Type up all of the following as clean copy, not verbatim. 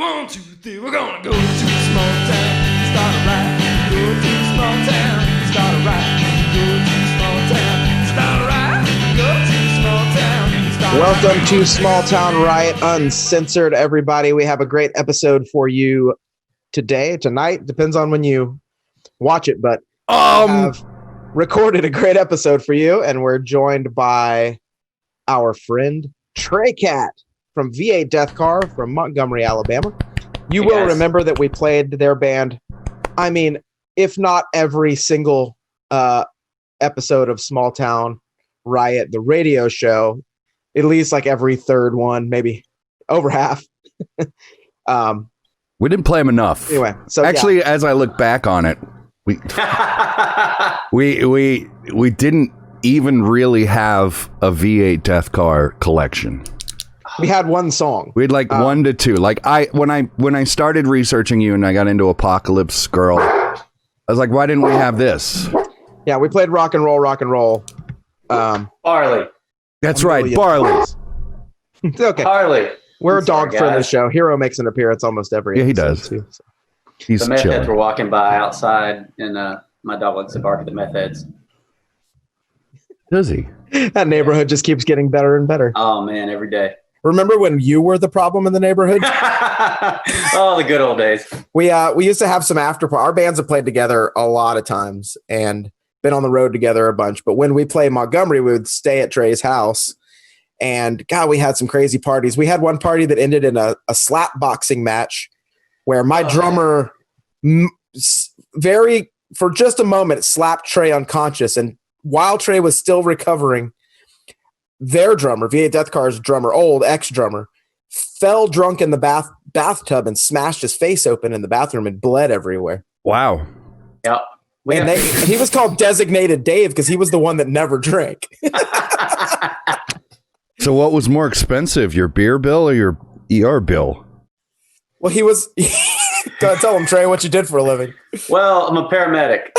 1, 2, 3, we're gonna go to a small town, start a riot. Go to a small town, start a riot. Go to a small town, start a riot. Go to a small town, start a riot. Welcome to Small Town Riot Uncensored, everybody. We have a great episode for you tonight. Depends on when you watch it, but we have recorded a great episode for you, and we're joined by our friend Trey Cat from V8 Death Car from Montgomery, Alabama. You will remember that we played their band, I mean, if not every single episode of Small Town Riot, the radio show, at least like every third one, maybe over half. We didn't play them enough. Anyway, so actually, as I look back on it, we didn't even really have a V8 Death Car collection. We had one song. We had like 1 to 2. Like when I started researching you and I got into Apocalypse Girl, I was like, why didn't we have this? Yeah, we played rock and roll. Barley. That's right, Barley. It's okay. Barley. We're a dog-friendly show. Hero makes an appearance almost every episode. Yeah, he does. Too, so. He's the meth chilling. heads were walking by outside, and my dog likes to bark at the meth heads. Does he? That neighborhood just keeps getting better and better. Oh, man, every day. Remember when you were the problem in the neighborhood? Oh, the good old days. We used to have some after. Our bands have played together a lot of times and been on the road together a bunch. But when we play Montgomery, we would stay at Trey's house. And God, we had some crazy parties. We had one party that ended in a slap boxing match where my drummer for just a moment slapped Trey unconscious. And while Trey was still recovering, their drummer, V8 Death Car's drummer, old ex-drummer, fell drunk in the bathtub and smashed his face open in the bathroom and bled everywhere. Wow. Yep. And he was called Designated Dave because he was the one that never drank. So what was more expensive, your beer bill or your ER bill? Well, he was... Tell him, Trey, what you did for a living. Well, I'm a paramedic.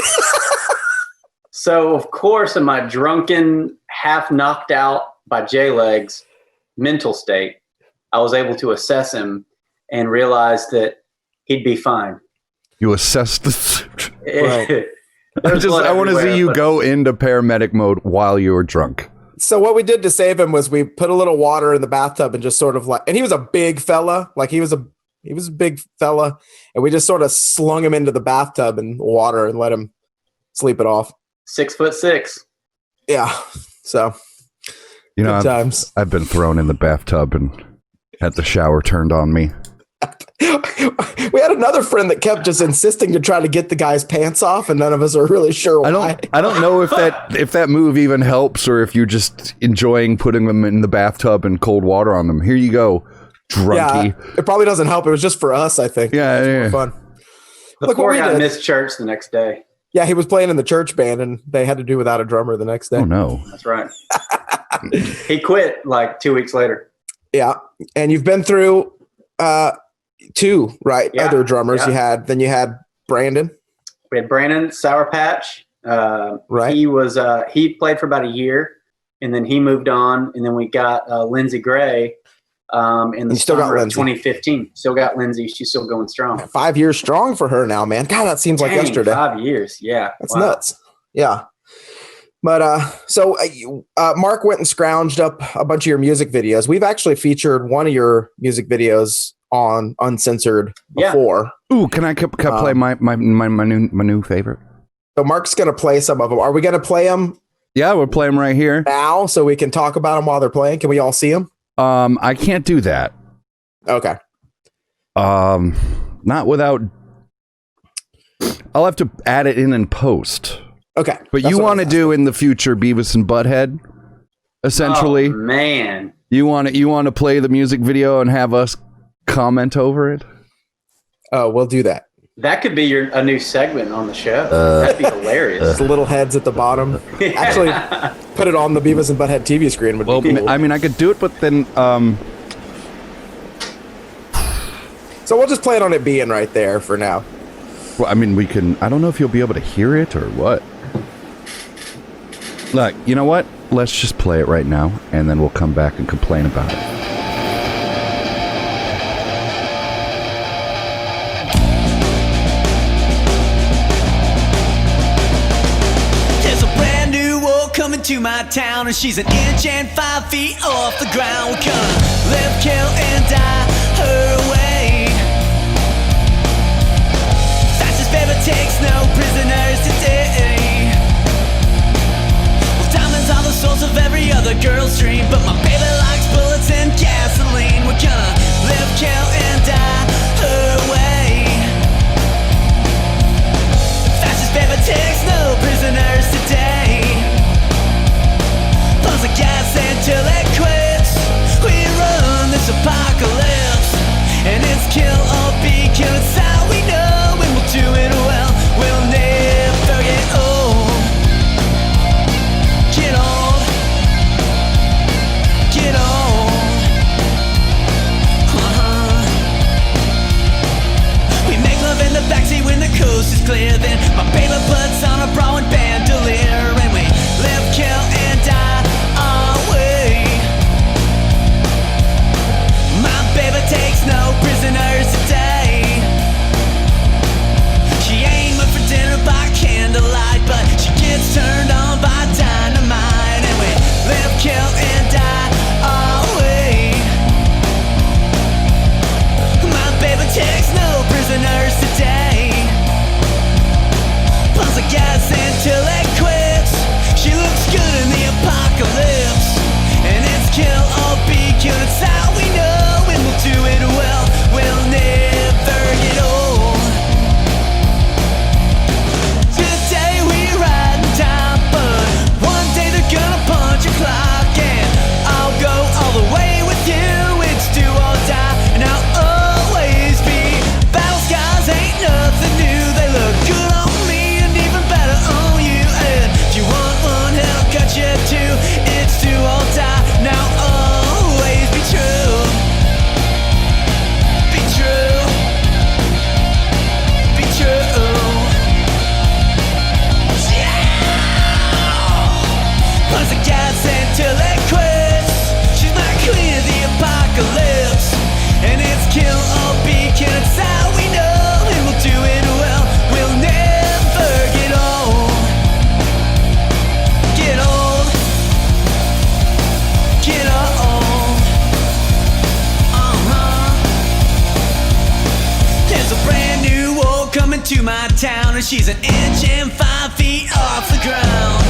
So, of course, in my drunken, half knocked out by J-Legs mental state, I was able to assess him and realize that he'd be fine. You assessed the... Right. I want to see you go into paramedic mode while you were drunk. So what we did to save him was we put a little water in the bathtub and just sort of like... And he was a big fella. Like, he was a big fella. And we just sort of slung him into the bathtub and water and let him sleep it off. 6'6". Yeah. So... You know, times. I've been thrown in the bathtub and had the shower turned on me. We had another friend that kept just insisting to try to get the guy's pants off, and none of us are really sure why. I don't know if that move even helps or if you're just enjoying putting them in the bathtub and cold water on them. Here you go, drunkie. Yeah, it probably doesn't help. It was just for us, I think. Yeah. Fun. The poor guy missed church the next day. Yeah, he was playing in the church band, and they had to do without a drummer the next day. Oh, no. That's right. He quit like 2 weeks later. Yeah, and you've been through two, right? Yeah. Other drummers you had. Then you had Brandon. We had Brandon Sour Patch. Right. He played for about a year, and then he moved on. And then we got Lindsay Gray in the summer of 2015. Still got Lindsay. She's still going strong. 5 years strong for her now, man. God, that seems like yesterday. 5 years. Yeah. That's nuts. Yeah. But so Mark went and scrounged up a bunch of your music videos. We've actually featured one of your music videos on Uncensored before. Yeah. Ooh, can I play my new favorite? So Mark's going to play some of them. Are we going to play them? Yeah, we'll play them right here now, so we can talk about them while they're playing. Can we all see them? I can't do that. Okay. Not without. I'll have to add it in and post. Okay. But you want to do in the future Beavis and Butthead, essentially. Oh, man. You want to play the music video and have us comment over it? Oh, we'll do that. That could be a new segment on the show. That'd be hilarious. The little heads at the bottom. Actually, put it on the Beavis and Butthead TV screen would be cool. I mean, I could do it, but then... So we'll just plan on it being right there for now. Well, I mean, we can... I don't know if you'll be able to hear it or what. Look, you know what? Let's just play it right now, and then we'll come back and complain about it. coming to my town, and she's an inch and 5 feet off the ground. We're gonna live, kill, and die her way. Fastest baby takes no prisoners today. Well, diamonds are the source of every other girl's dream, but my baby likes bullets and gasoline. We're gonna live, kill, and die her way. Fastest baby takes no prisoners today. Pumps the gas until it quits. We run this apocalypse, and it's kill or be killed. It's how we know, and we'll do it well. We'll never get old. Get old. Get old. We make love in the backseat when the coast is clear. Then my baby puts on a bra and bandolier, and we live, kill, and die our way. My baby takes no prisoners today. She ain't much for dinner by candlelight, but she gets turned on by dynamite, and we live, kill, and die our way. My baby takes no prisoners today. Pumps the gas until it quits. She looks good in the apocalypse, and it's kill or be killed. It's how we know, and we'll do it well. We'll never get old. Today we ride in time, but one day they're gonna punch a clock, and I'll go all the way with you. It's do or die, and I'll always be. Battle skies ain't nothing new. They look good on me and even better on you. And if you want one, hell, cut you too. It's do or die. Now always be true. Be true. Be true. Punch the gas until it quits. She's my queen of the apocalypse, and it's kill or be killed. It's how we know, and we'll do it well. We'll never get old. Get old. Get old. There's a brand new war coming to my town, and she's an inch and 5 feet off the ground.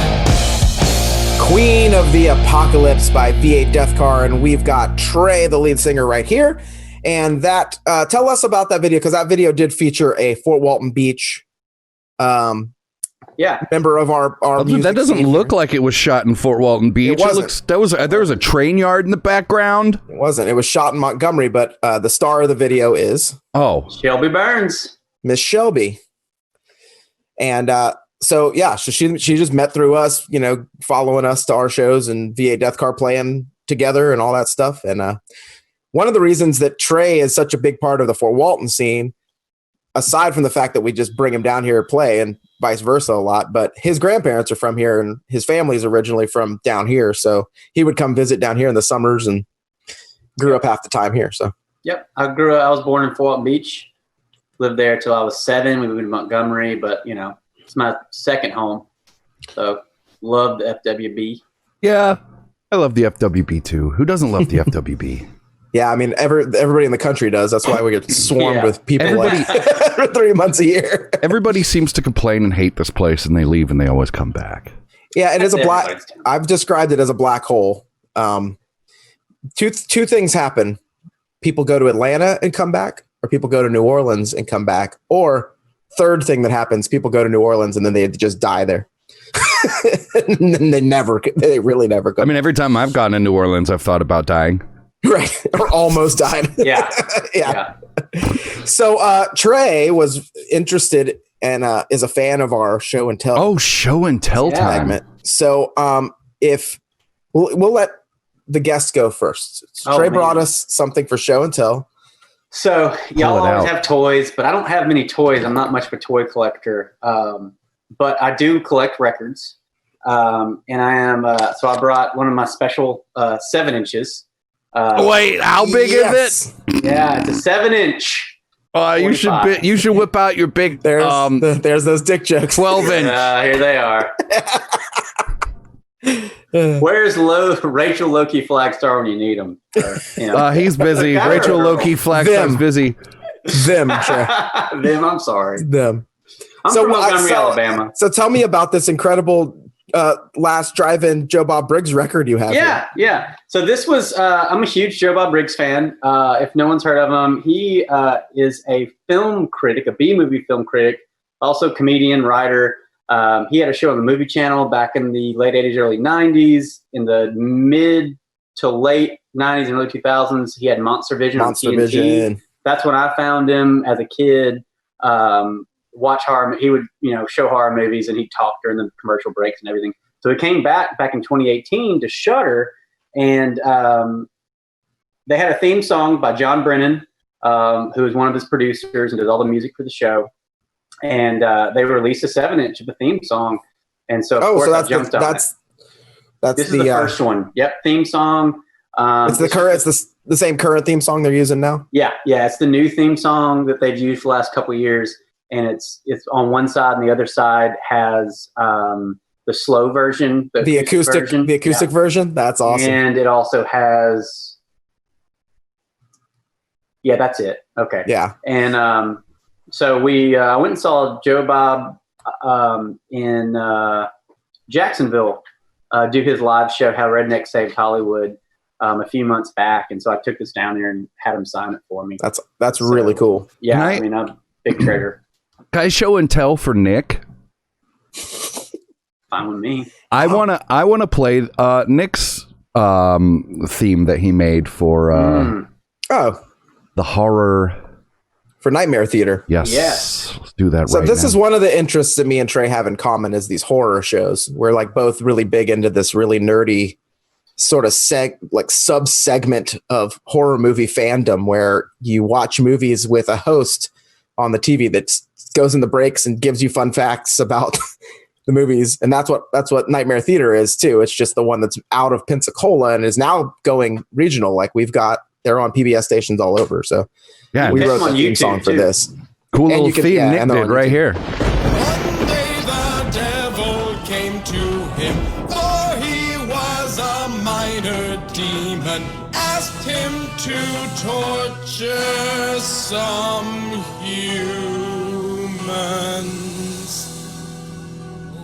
Queen of the Apocalypse by V8 Death Car, and we've got Trey, the lead singer, right here. And that, tell us about that video, because that video did feature a Fort Walton Beach Yeah. member of our music That doesn't scene look here. like it was shot in Fort Walton Beach. It wasn't. Looks, there was a train yard in the background. It wasn't. It was shot in Montgomery, but the star of the video is Oh, Shelby Burns. Miss Shelby. And so she just met through us, following us to our shows and V8 Death Car playing together and all that stuff. And one of the reasons that Trey is such a big part of the Fort Walton scene, aside from the fact that we just bring him down here to play and vice versa a lot, but his grandparents are from here and his family's originally from down here. So he would come visit down here in the summers and grew up half the time here. So Yep. I was born in Fort Walton Beach. Lived there till I was 7. We moved to Montgomery, but it's my second home. So love the FWB. yeah. I love the FWB too. Who doesn't love the FWB? yeah, I mean, everybody in the country does. That's why we get swarmed Yeah. with people like 3 months a year. Everybody seems to complain and hate this place, and they leave, and they always come back. Yeah, it is a black. Everybody's town. I've described it as a black hole. Two things happen: people go to Atlanta and come back, or people go to New Orleans and come back. Or third thing that happens: people go to New Orleans and then they just die there. And then they really never go. I mean, every time I've gone to New Orleans, I've thought about dying. right, or almost died. Yeah. yeah. So Trey was interested and is a fan of our show and tell. Oh, show and tell Yeah. time. segment. So if we'll let the guests go first. Oh, Trey man. brought us something for show and tell. So y'all Pull it always out. have toys, but I don't have many toys. I'm not much of a toy collector. But I do collect records. And I am, so I brought one of my special 7 inches. Wait, how big is Yes. it? Yeah, it's a 7-inch. You should 45. you should whip out your big There's those dick jokes. 12-inch. Here they are. Where's Rachel Loki Flagstar when you need him? He's busy. Rachel Loki Flagstar's busy. Them, Trey. Them, I'm sorry. Them. I'm from Montgomery, Alabama. So tell me about this incredible last drive-in Joe Bob Briggs record you have. Yeah. So this was, I'm a huge Joe Bob Briggs fan. If no one's heard of him, he is a film critic, a B-movie film critic, also comedian, writer. He had a show on the Movie Channel back in the late 80s, early 90s. In the mid to late 90s and early 2000s, he had Monster Vision on TNT. That's when I found him as a kid. Watch horror. He would, show horror movies, and he'd talk during the commercial breaks and everything. So he came back in 2018 to Shudder, and they had a theme song by John Brennan, who is one of his producers and does all the music for the show. And they released a 7-inch of the theme song, and so of course I jumped on it. This is the first one. Yep, theme song. It's the current. It's the same current theme song they're using now. Yeah. It's the new theme song that they've used for the last couple of years, and it's on one side, and the other side has the slow version, the acoustic version. That's awesome. And it also has. Yeah, that's it. Okay. Yeah. And so we went and saw Joe Bob in Jacksonville do his live show, How Redneck Saved Hollywood, a few months back. And so I took this down there and had him sign it for me. That's really cool. Yeah, I'm a big trader. Can I show and tell for Nick? Fine with me. I wanna play Nick's theme that he made for the horror. For Nightmare Theater. Yes. Let's do that so right this now. is one of the interests that me and Trey have in common is these horror shows. We're like both really big into this really nerdy sort of sub-segment of horror movie fandom where you watch movies with a host on the TV that goes in the breaks and gives you fun facts about the movies. And that's what Nightmare Theater is too. It's just the one that's out of Pensacola and is now going regional. Like they're on PBS stations all over. So yeah, we wrote the theme song for this. Cool little theme Nick did right here. One day the devil came to him, for he was a minor demon, asked him to torture some humans.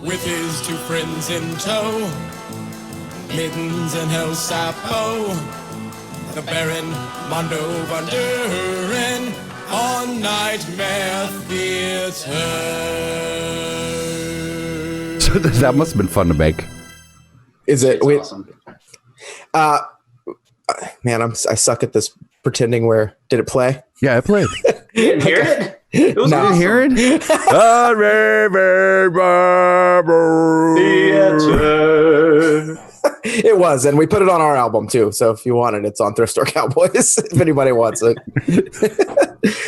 With his 2 friends in tow, Mittens and El Sapo, the Baron Mondo Van Duren on Nightmare Theater. So that must have been fun to make. Is it? It's awesome. Man, I suck at this pretending. Where did it play? Yeah, I played. You didn't hear it? It was Didn't hear it? It was, and we put it on our album too. So if you want it, it's on Thrift Store Cowboys. If anybody wants it.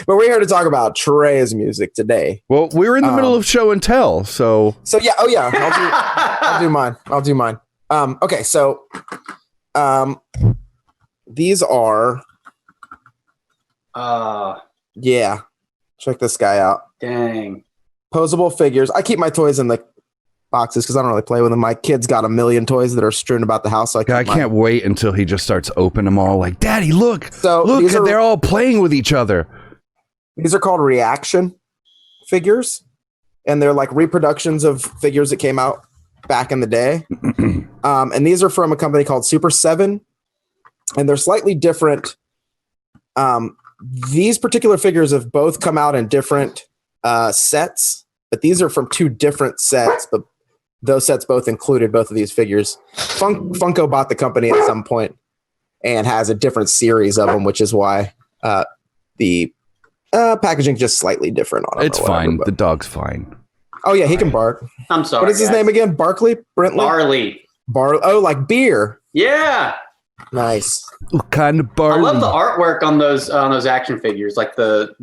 But we're here to talk about Trey's music today. Well, we're in the middle of show and tell, so yeah. Oh yeah, I'll do mine. Okay, so these are check this guy out. Dang. Posable figures. I keep my toys in the boxes because I don't really play with them. My kid's got a million toys that are strewn about the house. So I can't wait until he just starts opening them all. Like, Daddy, look! They're all playing with each other. These are called reaction figures, and they're like reproductions of figures that came out back in the day. And these are from a company called Super 7, and they're slightly different. These particular figures have both come out in different sets, but these are from 2 different sets, but those sets both included both of these figures. Funko bought the company at some point and has a different series of them, which is why the packaging is just slightly different on it. It's fine. The dog's fine. Oh, yeah, he can bark. I'm sorry. What is his name again? Barkley? Brentley? Barley. Oh, like beer. Yeah. Nice. What kind of barley? I love the artwork on those action figures, like the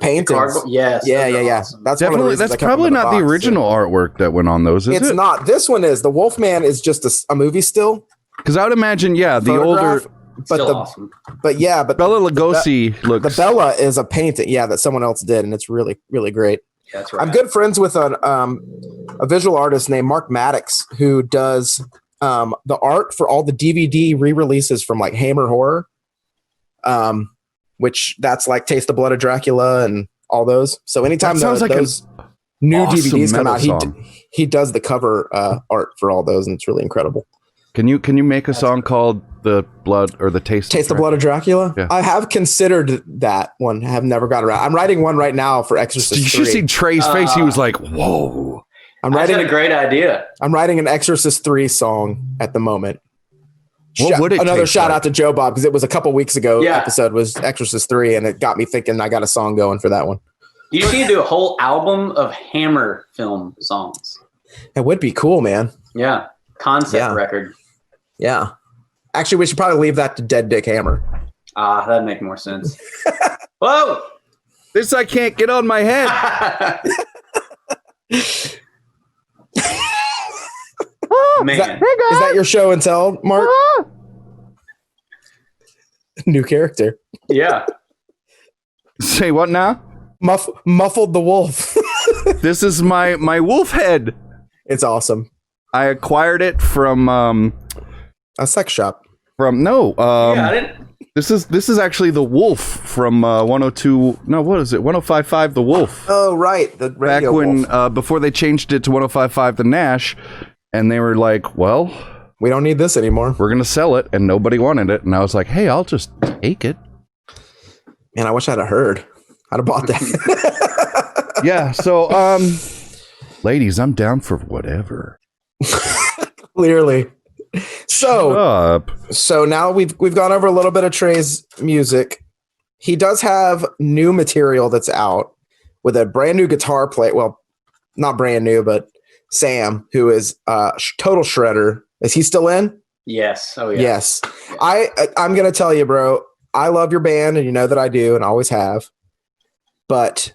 paintings. Yes. Yeah. Awesome. That's definitely that's probably not the original artwork that went on those. It's not. This one is. The Wolfman is just a movie still. Because I would imagine, the older. But awesome. But Bela Lugosi looks. The Bella is a painting, that someone else did, and it's really, really great. That's right. I'm good friends with a visual artist named Mark Maddox who does the art for all the DVD re-releases from like Hammer Horror, which that's like Taste the Blood of Dracula and all those. So anytime those new DVDs come out, he does the cover art for all those, and it's really incredible. Can you make a song called The Blood or The Taste the Blood of Dracula? Yeah. I have considered that one. I have never got around. I'm writing one right now for Exorcist 3. Did you see Trey's face? He was like, whoa. That's a great idea. I'm writing an Exorcist 3 song at the moment. What would it Another taste shout like? out to Joe Bob, because it was a couple weeks ago. Episode was Exorcist 3, and it got me thinking I got a song going for that one. You need to do a whole album of Hammer film songs. It would be cool, man. Yeah. Concept record. Yeah. Actually, we should probably leave that to Dead Dick Hammer. That'd make more sense. Whoa! This I can't get on my head. Man. Is that your show and tell, Mark? New character. Yeah. Say what now? Muffled the wolf. This is my wolf head. It's awesome. I acquired it from a sex shop. I didn't. This is actually the wolf from 102. No, what is it? 105.5 The Wolf. Oh, right. The radio back when wolf. Before they changed it to 105.5 The Nash, and they were like, well, we don't need this anymore. We're gonna sell it, and nobody wanted it. And I was like, hey, I'll just take it. Man, I wish I'd have heard. I'd have bought that. Yeah. So, ladies, I'm down for whatever. Clearly. So now we've gone over a little bit of Trey's music. He does have new material that's out with a brand new guitar player. Well, not brand new, but Sam, who is total shredder. Is he still in? Yes. Oh yeah. Yes. I'm gonna tell you, bro. I love your band, and you know that I do, and always have. But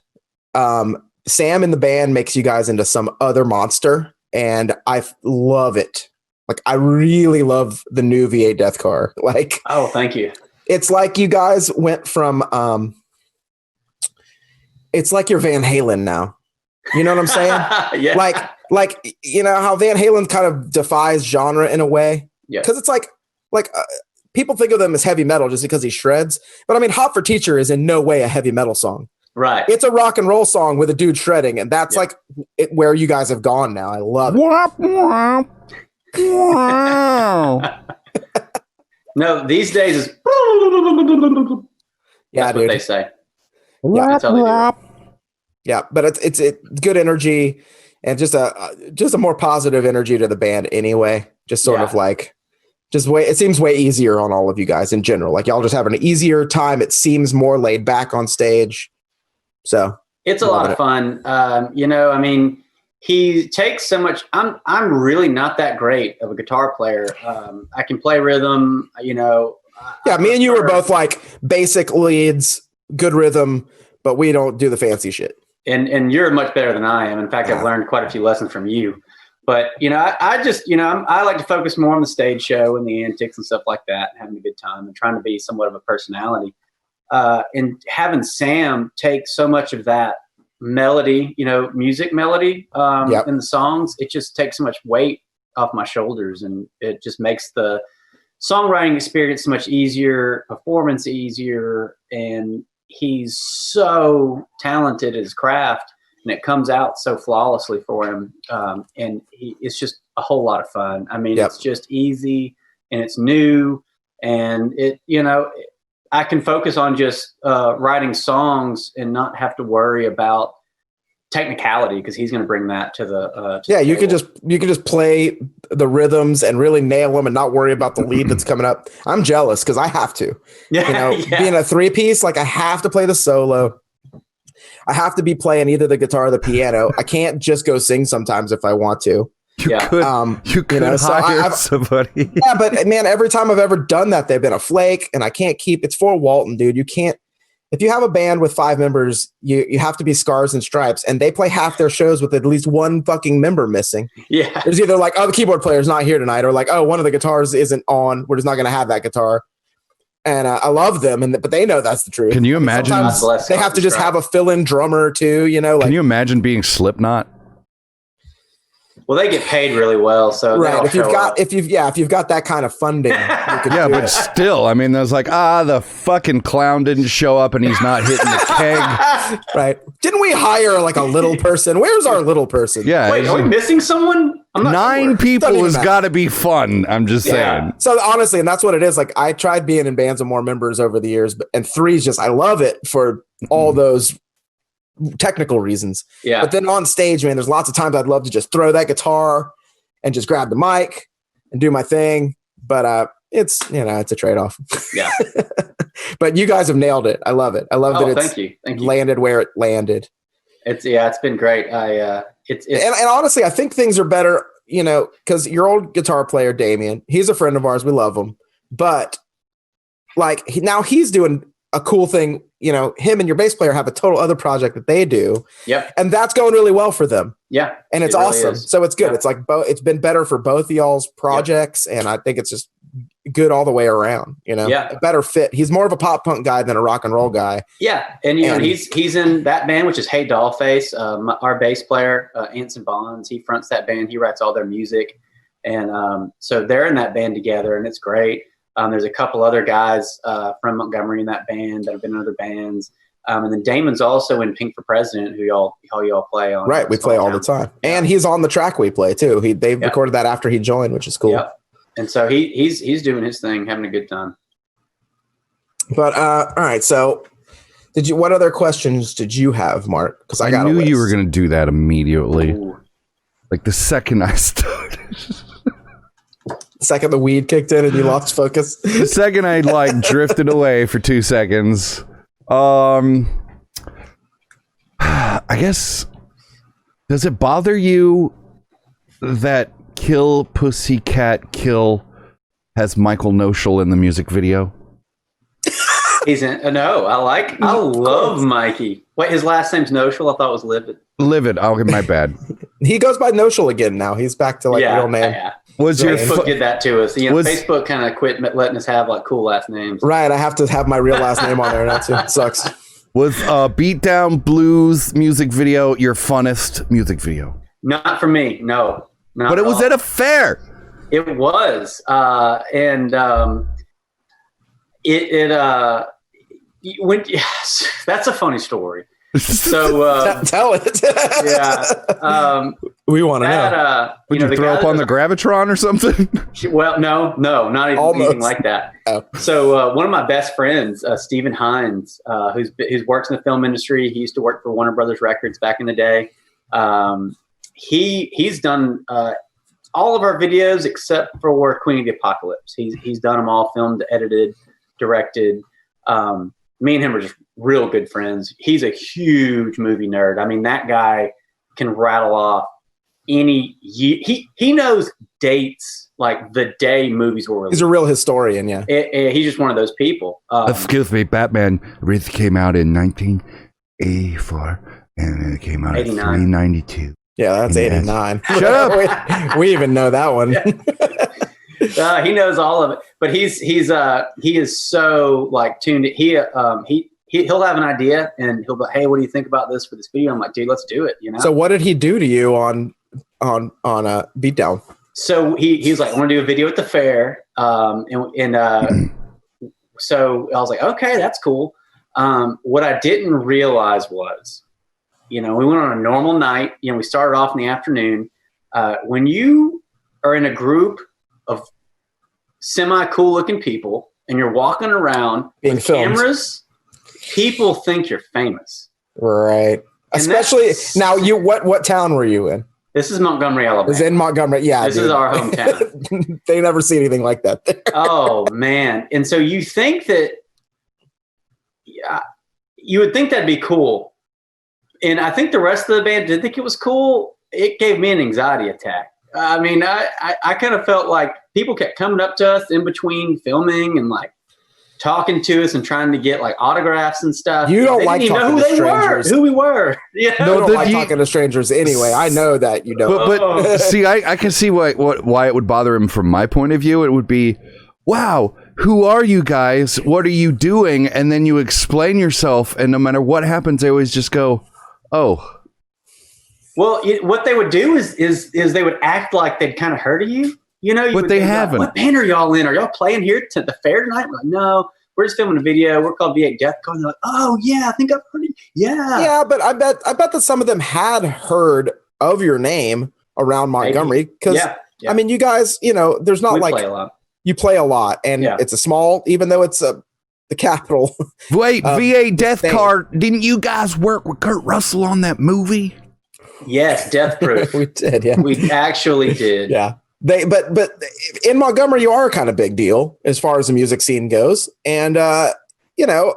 Sam in the band makes you guys into some other monster, and I love it. Like, I really love the new V8 Death Car. Like, oh, thank you. It's like you guys went from it's like you're Van Halen now. You know what I'm saying? Yeah. Like you know how Van Halen kind of defies genre in a way. Yeah. Because it's like people think of them as heavy metal just because he shreds. But I mean, Hot for Teacher is in no way a heavy metal song. Right. It's a rock and roll song with a dude shredding, and that's like where you guys have gone now. I love it. Wow. No, these days is That's what they say. Yeah, that's how they do it. Yeah, but it's good energy and just a more positive energy to the band anyway. Just sort of like it seems way easier on all of you guys in general. Like, y'all just having an easier time. It seems more laid back on stage. So it's a lot of fun. You know, I mean, he takes so much. I'm really not that great of a guitar player. I can play rhythm, you know. Yeah, me and you were both like basic leads, good rhythm, but we don't do the fancy shit. And you're much better than I am. In fact, I've learned quite a few lessons from you. But, you know, I just, you know, I like to focus more on the stage show and the antics and stuff like that, and having a good time and trying to be somewhat of a personality. And having Sam take so much of that melody, you know, music melody in the songs, it just takes so much weight off my shoulders, and it just makes the songwriting experience so much easier, performance easier, and he's so talented at his craft, and it comes out so flawlessly for him. And it's just a whole lot of fun. I mean, it's just easy, and it's new, and it, you know, I can focus on just writing songs and not have to worry about technicality, because he's going to bring that to the you can just play the rhythms and really nail them and not worry about the lead that's coming up. I'm jealous because I have to. You know, being a 3-piece, like, I have to play the solo. I have to be playing either the guitar or the piano. I can't just go sing sometimes if I want to. You could hire somebody. Yeah, but man, every time I've ever done that, they've been a flake, and I can't keep. It's for Walton, dude. You can't. If you have a band with 5 members, you have to be Scars and Stripes, and they play half their shows with at least one fucking member missing. Yeah, there's either like, oh, the keyboard player's not here tonight, or like, oh, one of the guitars isn't on. We're just not going to have that guitar. And I love them, but they know that's the truth. Can you imagine? They have to just have a fill-in drummer too. You know, like, can you imagine being Slipknot? Well, they get paid really well, so Right. If you've got that kind of funding, you can Yeah, do but it. still, I mean, there's like, the fucking clown didn't show up and he's not hitting the keg. Right. Didn't we hire like a little person? Where's our little person? Yeah. Wait, are we missing someone? I'm not 9 sure. people Doesn't even has matter. got to be fun. I'm just saying. So honestly, and that's what it is. Like I tried being in bands with more members over the years, and 3 is just I love it for all those technical reasons. Yeah. But then on stage, man, there's lots of times I'd love to just throw that guitar and just grab the mic and do my thing. But it's it's a trade-off. Yeah. But you guys have nailed it. I love it. I love that it's thank you. landed where it landed. It's been great. And honestly, I think things are better, because your old guitar player, Damien, he's a friend of ours. We love him. But like now he's doing a cool thing. Him and your bass player have a total other project that they do. Yep. And that's going really well for them. Yeah. And it's it really awesome. is. So it's good. Yeah. It's like it's been better for both of y'all's projects. And I think it's just good all the way around, Yeah. a better fit. He's more of a pop punk guy than a rock and roll guy. Yeah. And, he's in that band, which is Hey Dollface. Our bass player, Anson Bonds, he fronts that band. He writes all their music. And so they're in that band together, and it's great. There's a couple other guys from Montgomery in that band that have been in other bands. And then Damon's also in Pink for President, who y'all play on. Right. We play all the time. And he's on the track we play too. They recorded that after he joined, which is cool. Yep. And so he's doing his thing, having a good time. But all right. So what other questions did you have, Mark? Because I got knew a list. you were going to do that immediately. Ooh. Like the second I started. Second the weed kicked in and you lost focus. The second I drifted away for 2 seconds. I guess, does it bother you that Kill Pussycat Kill has Michael Noshel in the music video? He's in. No, I love Mikey. Wait, his last name's Noshel. I thought it was Livid. Livid. Okay, my bad. He goes by Noshel again now. He's back to real name. Yeah. Was your Facebook did that to us. Facebook kind of quit letting us have cool last names. Right. I have to have my real last name on there now too. It sucks. Was Beatdown Blues music video your funnest music video? Not for me. No. Not But it was all. at a fair. It was, yes, that's a funny story. So Tell it. yeah, We want to know. Would you throw up on the Gravitron or something? Well, no, not even Almost. anything like that. Oh. So one of my best friends, Stephen Hines, who works in the film industry, he used to work for Warner Brothers Records back in the day. He's done all of our videos except for Queen of the Apocalypse. He's done them all, filmed, edited, directed. Me and him are just real good friends. He's a huge movie nerd. I mean, that guy can rattle off any year. He knows dates like the day movies were released. He's a real historian. Yeah. He's just one of those people. Excuse me, Batman came out in 1984 and it came out 89. at 392. Yeah. That's Yes. 89. Shut up. we even know that one. Yeah. He knows all of it, but he is so tuned. He'll have an idea and he'll be, hey, what do you think about this for this video? I'm like, dude, let's do it. So what did he do to you on Beatdown? So he's like, I want to do a video at the fair. So I was like, okay, that's cool. What I didn't realize was, we went on a normal night. We started off in the afternoon. When you are in a group of semi-cool looking people and you're walking around Being with filmed. cameras, people think you're famous. Right. And Especially that's- now, what town were you in? This is Montgomery, Alabama. It was in Montgomery. Yeah. This is our hometown. They never see anything like that there. Oh man. And so you think that, you would think that'd be cool. And I think the rest of the band did think it was cool. It gave me an anxiety attack. I mean, I kind of felt like people kept coming up to us in between filming and talking to us and trying to get autographs and stuff. You don't They like didn't even talking know to who they were, strangers. who we were. Yeah. I No, don't did like he- talking to strangers anyway. I know that you don't. But see, I can see why it would bother him from my point of view. It would be, wow, who are you guys? What are you doing? And then you explain yourself, and no matter what happens, they always just go, oh. Well, what they would do is they would act like they'd kind of heard of you. You know, But they haven't. Like, what band are y'all in? Are y'all playing here to the fair tonight? We're like, no, we're just filming a video. We're called V8 Death Car. And they're like, oh yeah, I think I've heard it. Yeah. Yeah, but I bet that some of them had heard of your name around Montgomery because Yeah. I mean, you guys, there's not We play a lot. you play a lot, and it's a small, even though it's the capital. Wait, V8 Death Car, didn't you guys work with Kurt Russell on that movie? Yes, Death Proof. We did, yeah. We actually did. Yeah. But in Montgomery, you are a kind of big deal as far as the music scene goes. And, I don't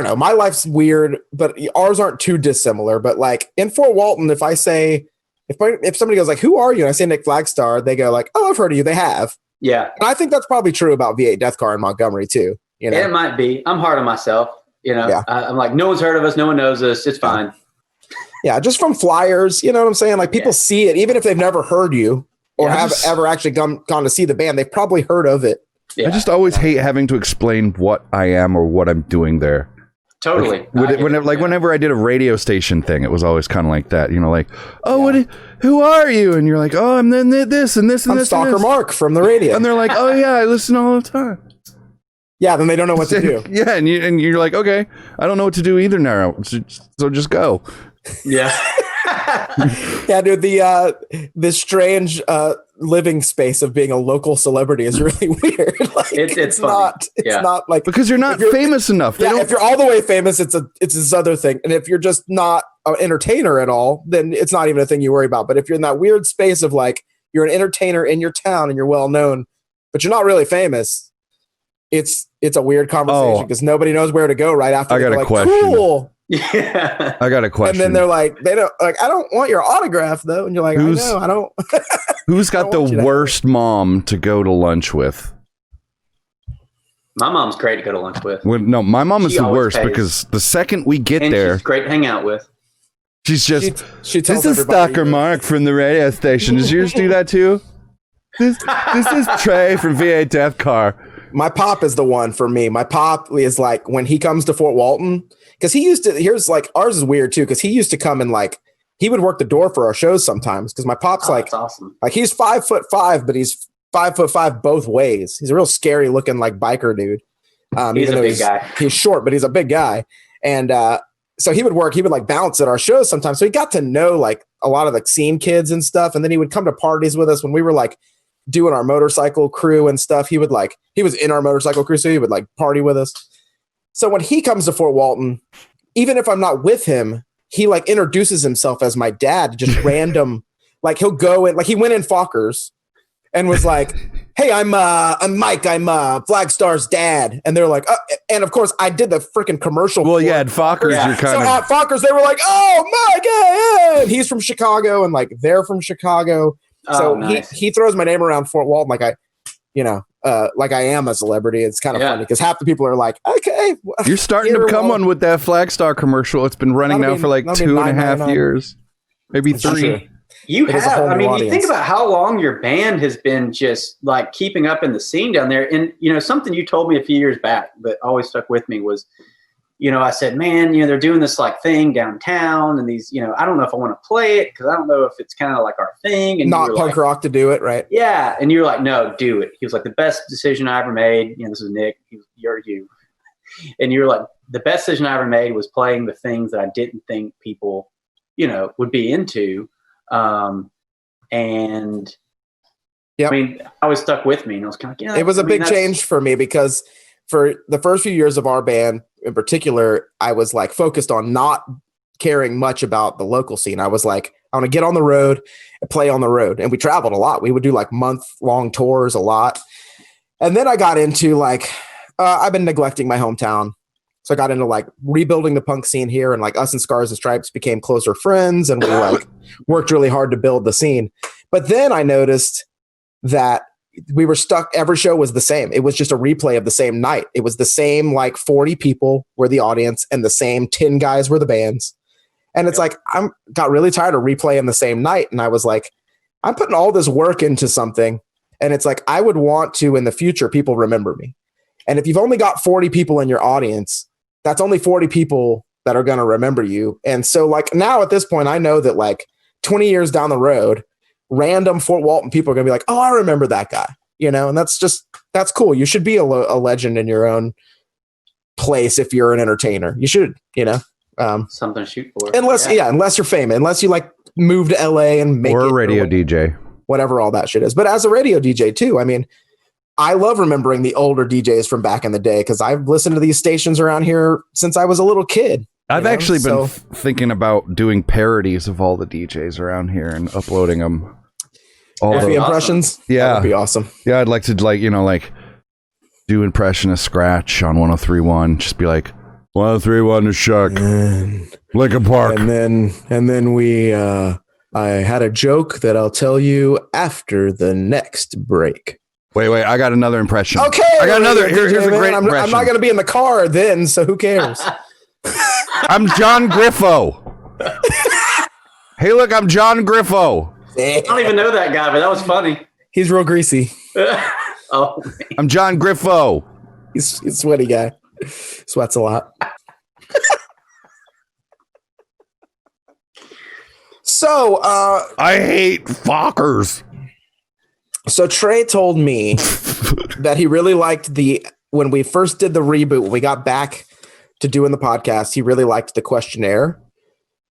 know. My life's weird, but ours aren't too dissimilar. But like in Fort Walton, if I say, if somebody goes like, who are you? And I say Nick Flagstar, they go like, oh, I've heard of you. They have. Yeah. And I think that's probably true about V8 Death Car in Montgomery too. It might be. I'm hard on myself. I'm like, no one's heard of us. No one knows us. It's fine. Yeah, just from flyers, you know what I'm saying? Like people see it, even if they've never heard you or have ever actually gone to see the band, they've probably heard of it. Yeah. I just always hate having to explain what I am or what I'm doing there. Totally. Whenever I did a radio station thing, it was always kind of like that, who are you? And you're like, oh, I'm this and this and I'm this. Stalker and this. Mark from the radio. And they're like, oh yeah, I listen all the time. Yeah, then they don't know what to do. Yeah, and you're like, okay, I don't know what to do either now, so just go. Yeah. Yeah, dude, the strange living space of being a local celebrity is really weird. Like, it's not like because you're not famous enough. If you're all the way famous, it's this other thing. And if you're just not an entertainer at all, then it's not even a thing you worry about. But if you're in that weird space of like you're an entertainer in your town and you're well known, but you're not really famous, it's a weird conversation because nobody knows where to go right after. I got a question. Cool. Yeah, I got a question. And then they're like, I don't want your autograph though. And you're like, I don't. Who's got the worst mom to go to lunch with? My mom's great to go to lunch with. No, my mom is the worst because the second we get there, she's great to hang out with. She's just, she tells this is Stalker Mark from the radio station. Does yours do that too? This is Trey from V8 Death Car. My pop is the one for me. My pop is like when he comes to Fort Walton, because he used to, ours is weird too, because he used to come and he would work the door for our shows sometimes. Because my pop's that's awesome. Like he's 5'5", but he's 5'5" both ways. He's a real scary looking biker dude. He's a big guy. He's short, but he's a big guy. And so he would bounce at our shows sometimes. So he got to know a lot of the scene kids and stuff. And then he would come to parties with us when we were doing our motorcycle crew and stuff. He was in our motorcycle crew, so he would party with us. So when he comes to Fort Walton, even if I'm not with him, he introduces himself as my dad, just random. He'll go in, he went in Fockers and was like, "Hey, I'm Mike. I'm Flagstar's dad." And they're like, and of course I did the freaking commercial. Well, yeah, at Fockers, you're kind of. So at Fockers, they were like, "Oh, Mike, yeah." And he's from Chicago, and they're from Chicago. So nice. he throws my name around Fort Walton like I am a celebrity. It's kind of funny because half the people are like, okay. You're starting to become one with that Flagstar commercial. It's been running now for 2.5 years, maybe 3. Sure. You think about how long your band has been just keeping up in the scene down there. And, something you told me a few years back that always stuck with me was, I said, man, they're doing this thing downtown and these, I don't know if I want to play it because I don't know if it's kind of our thing. And not punk rock to do it, right? Yeah. And you're like, no, do it. He was like, the best decision I ever made. This is Nick. You're you. And you're like, the best decision I ever made was playing the things that I didn't think people, would be into. And yep. I always stuck with me and I was kind of it was a big change for me because for the first few years of our band in particular, I was focused on not caring much about the local scene. I was like, I want to get on the road and play on the road. And we traveled a lot. We would do month-long tours a lot. And then I got into I've been neglecting my hometown. So I got into rebuilding the punk scene here, and us and Scars and Stripes became closer friends, and we worked really hard to build the scene. But then I noticed that we were stuck. Every show was the same. It was just a replay of the same night. It was the same 40 people were the audience and the same 10 guys were the bands. And it's I'm got really tired of replaying the same night. And I was like, I'm putting all this work into something. And it's I would want to, in the future, people remember me. And if you've only got 40 people in your audience, that's only 40 people that are going to remember you. And so like now at this point, I know that like 20 years down the road, random Fort Walton people are going to be like, oh, I remember that guy, you know, and that's cool. You should be a legend in your own place. If you're an entertainer, you should, you know, something to shoot for. Unless you're famous, unless you like move to LA and make or it a radio DJ, whatever all that shit is. But as a radio DJ too, I mean, I love remembering the older DJs from back in the day because I've listened to these stations around here since I was a little kid. I've actually been thinking about doing parodies of all the DJs around here and uploading them. All the impressions. Awesome. Yeah, that'd be awesome. Yeah, I'd like to do impression of Scratch on 103.1. Just be like 103.1 to Shuck, Lincoln Park, and then we. I had a joke that I'll tell you after the next break. Wait, I got another impression. Okay, I got another. Here's a great impression. I'm not going to be in the car then, so who cares? I'm John Griffo. Hey, look, I'm John Griffo. I don't even know that guy, but that was funny. He's real greasy. Oh, man. I'm John Griffo. He's a sweaty guy. Sweats a lot. So, I hate Fockers. So Trey told me that he really liked when we first did the reboot, when we got back to doing the podcast, he really liked the questionnaire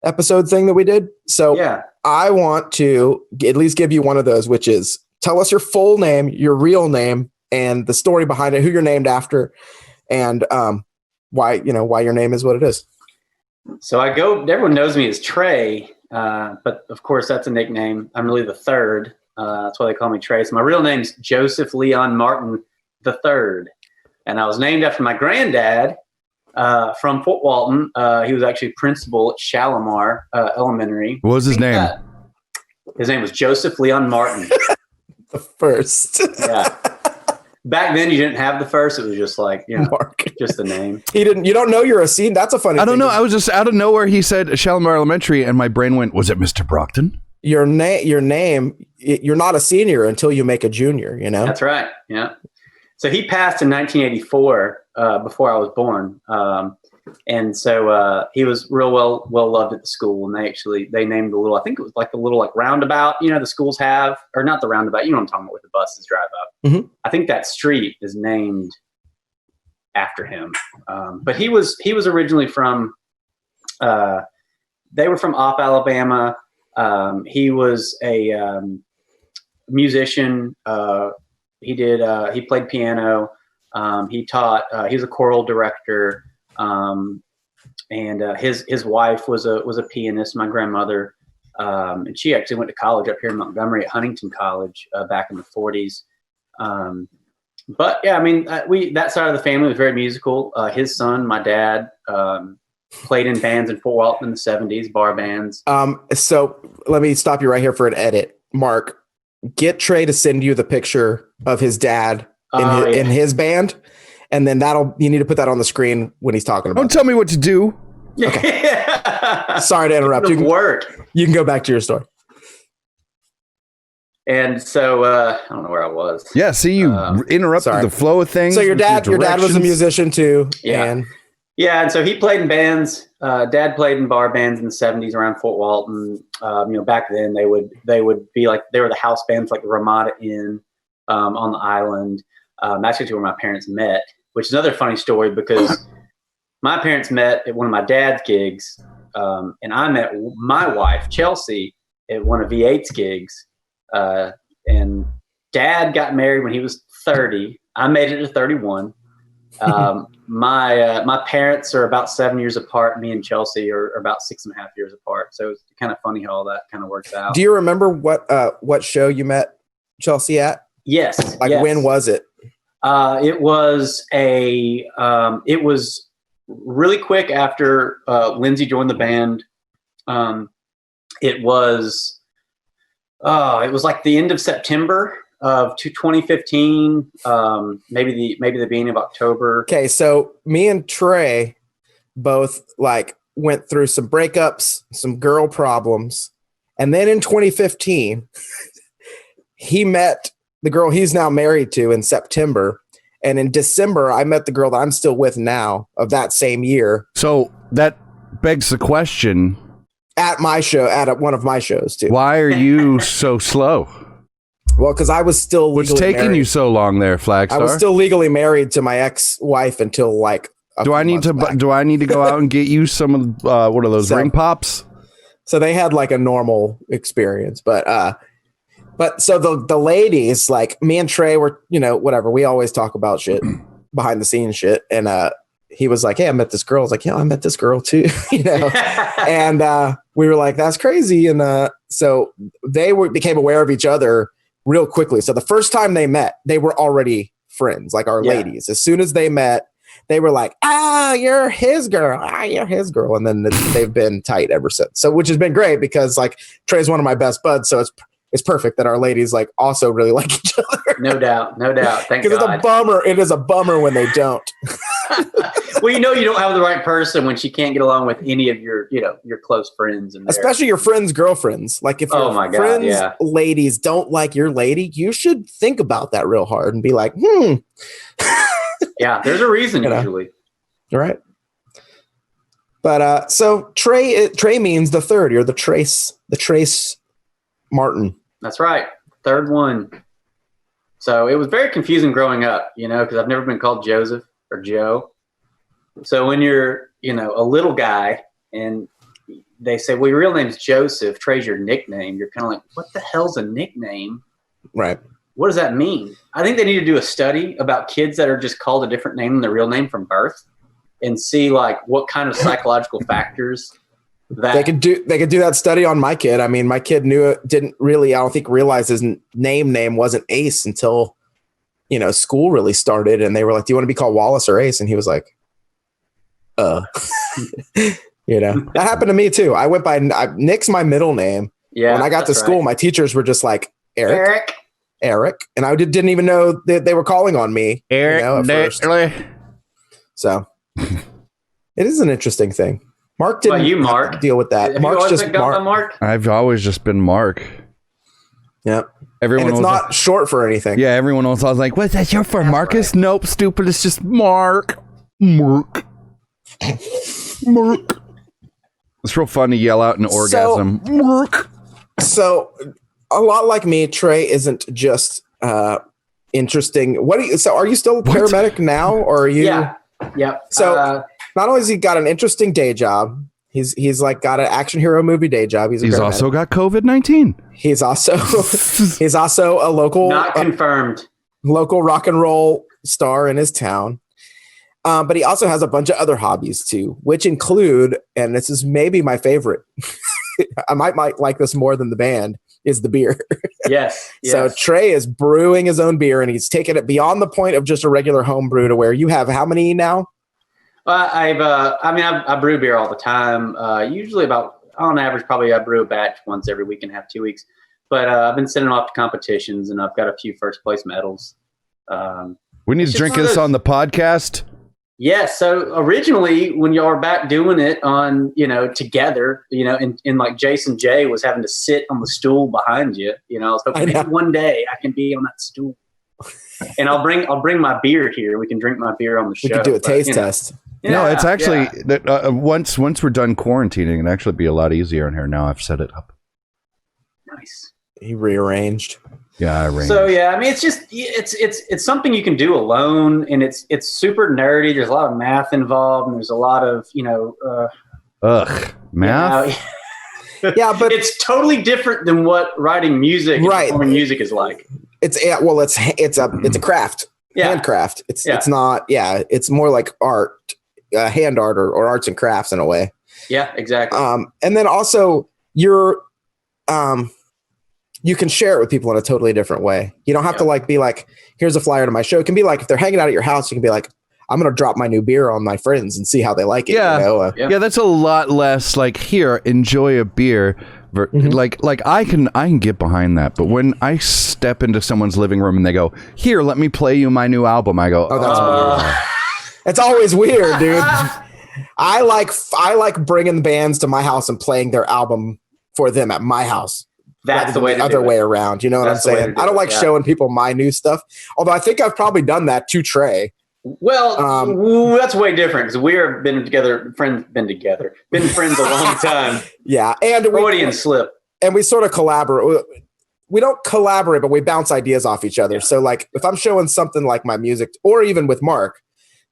episode thing that we did. So yeah. I want to at least give you one of those, which is tell us your full name, your real name, and the story behind it, who you're named after, and why your name is what it is. So everyone knows me as Trey, but of course that's a nickname. I'm really the third. That's why they call me Trey. So my real name's Joseph Leon Martin III. And I was named after my granddad from Fort Walton. He was actually principal at Shalimar Elementary. What was his name? His name was Joseph Leon Martin. The first. Yeah. Back then, you didn't have the first. It was just like, Mark. Just the name. You don't know you're a scene. That's a funny thing. I don't know. I was just out of nowhere. He said Shalimar Elementary, and my brain went, was it Mr. Brockton? Your name, you're not a senior until you make a junior, you know? That's right. Yeah. So he passed in 1984 before I was born. And so he was real well loved at the school. And they named the little, I think it was like the little like roundabout, the schools have, or not the roundabout, you know what I'm talking about, with the buses drive up. Mm-hmm. I think that street is named after him. But he was originally from, they were from off Alabama. He was a musician. He played piano. He taught. He was a choral director. And his wife was a pianist. My grandmother, and she actually went to college up here in Montgomery at Huntington College back in the 40s. But yeah, I mean, that side of the family was very musical. His son, my dad, played in bands in Fort Walton in the 70s, bar bands. So let me stop you right here for an edit. Mark, get Trey to send you the picture of his dad in his band. And then you need to put that on the screen when he's talking about. Don't tell me what to do. Okay. Sorry to interrupt. You can go back to your story. And so I don't know where I was. Yeah, see, you interrupted the flow of things. So your dad was a musician too. Yeah. Yeah, and so he played in bands. Dad played in bar bands in the 70s around Fort Walton. Back then they would be like, they were the house bands like the Ramada Inn on the island. That's actually where my parents met, which is another funny story because my parents met at one of my dad's gigs, and I met my wife, Chelsea, at one of V8's gigs. And Dad got married when he was 30. I made it to 31. My parents are about 7 years apart. Me and Chelsea are about 6.5 years apart. So it's kind of funny how all that kind of works out. Do you remember what show you met Chelsea at? Yes. Yes. When was it? It was it was really quick after Lindsay joined the band. It was like the end of September of 2015, maybe the beginning of October. Okay, so me and Trey both like went through some breakups, some girl problems, and then in 2015, he met the girl he's now married to in September, and in December, I met the girl that I'm still with now of that same year. So that begs the question. At my show, at one of my shows, too. Why are you so slow? Well, because I was still legally What's taking married. you so long there, Flagstar? I was still legally married to my ex-wife until like Do I need to go out and get you some of what are those ring pops? So they had like a normal experience, but so the ladies, like me and Trey were, whatever. We always talk about shit, behind the scenes shit, and he was like, "Hey, I met this girl." I was like, "Yeah, I met this girl too," and we were like, "That's crazy," and so they became aware of each other real quickly. So the first time they met, they were already friends, like our ladies. As soon as they met, they were like, you're his girl. You're his girl. And then they've been tight ever since. So, which has been great because like Trey's one of my best buds. So it's perfect that our ladies like also really like each other. No doubt. Thank God. Because it's a bummer. It is a bummer when they don't. Well, you don't have the right person when she can't get along with any of your close friends. Especially your friends' girlfriends. Like if your friends' ladies don't like your lady, you should think about that real hard and be like, Yeah, there's a reason usually. Right. But so Trey means the third. You're the Trace Martin. That's right. Third one. So it was very confusing growing up, because I've never been called Joseph or Joe. So when you're, a little guy and they say, well, your real name's Joseph, Trey's your nickname, you're kind of like, what the hell's a nickname? Right. What does that mean? I think they need to do a study about kids that are just called a different name than their real name from birth and see like what kind of psychological factors that they could do that study on my kid. I mean, my kid didn't really, I don't think realize his name wasn't Ace until, school really started. And they were like, do you want to be called Wallace or Ace? And he was like, that happened to me too. I went by Nick's my middle name. Yeah. When I got to school, my teachers were just like, Eric. And I didn't even know that they were calling on me. Eric, at first. So it is an interesting thing. Mark didn't have to deal with that. Have Mark's just Mark. I've always just been Mark. Yep. Everyone and it's not short for anything. Yeah, everyone else I was like, what's that short for? Marcus? Right. Nope, stupid. It's just Mark. Mark. It's real fun to yell out an orgasm. Mark. So a lot like me, Trey isn't just interesting. Are you still a paramedic now, or are you? Yeah. Yep. So not only has he got an interesting day job, he's like got an action hero movie day job. He's also got COVID-19. He's also a local, not confirmed, local rock and roll star in his town. But he also has a bunch of other hobbies too, which include, and this is maybe my favorite. I might like this more than the band. Is the beer. Yes. So Trey is brewing his own beer, and he's taken it beyond the point of just a regular home brew to where you have how many now? I brew beer all the time. Usually on average, probably I brew a batch once every week and a half, 2 weeks. But I've been sending them off to competitions, and I've got a few first place medals. We need to drink this on the podcast. Yes. So originally, when y'all were back doing it on, together, and like Jason J was having to sit on the stool behind you, I was hoping maybe one day I can be on that stool. And I'll bring my beer here. We can drink my beer on the show. We can do a taste test. Yeah, no, it's actually once we're done quarantining, it'll actually be a lot easier in here. Now I've set it up. Nice. He rearranged. Yeah, I arranged. So yeah, I mean, it's just it's something you can do alone, and it's super nerdy. There's a lot of math involved, and there's a lot of math. Yeah, but it's totally different than what writing music, and performing music is like. It's a craft, handcraft. It's not. Yeah, it's more like art, hand art or arts and crafts in a way. Yeah, exactly. And then also you're you can share it with people in a totally different way. You don't have to be like, here's a flyer to my show. It can be like, if they're hanging out at your house, you can be like, I'm going to drop my new beer on my friends and see how they like it. Yeah. Yeah. That's a lot less like, here, enjoy a beer. Like I can get behind that. But when I step into someone's living room and they go, here, let me play you my new album. I go, oh, that's weird. It's always weird, dude. I like bringing bands to my house and playing their album for them at my house. That's the way to other way around. You know what I'm saying? I don't like showing people my new stuff. Although I think I've probably done that to Trey. Well, that's way different because we are been friends a long time. Yeah, and Freudian slip. And we sort of collaborate. We don't collaborate, but we bounce ideas off each other. Yeah. So like if I'm showing something like my music, or even with Mark,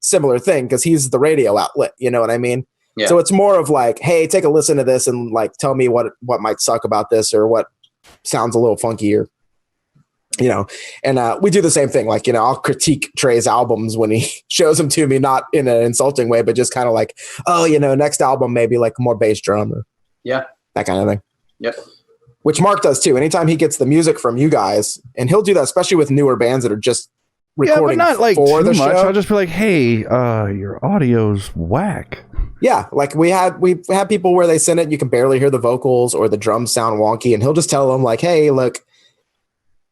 similar thing, because he's the radio outlet, you know what I mean? Yeah. So it's more of like, hey, take a listen to this and like tell me what might suck about this or what sounds a little funky, or you know. And we do the same thing. Like, you know, I'll critique Trey's albums when he shows them to me, not in an insulting way, but just kind of like, oh, you know, next album maybe like more bass drum or that kind of thing. Yep. Which Mark does too. Anytime he gets the music from you guys, and he'll do that, especially with newer bands that are just recording but not like for too the much. show. I'll just be like, hey, your audio's whack. Yeah, like we had people where they send it, you can barely hear the vocals or the drums sound wonky, and he'll just tell them like, hey, look,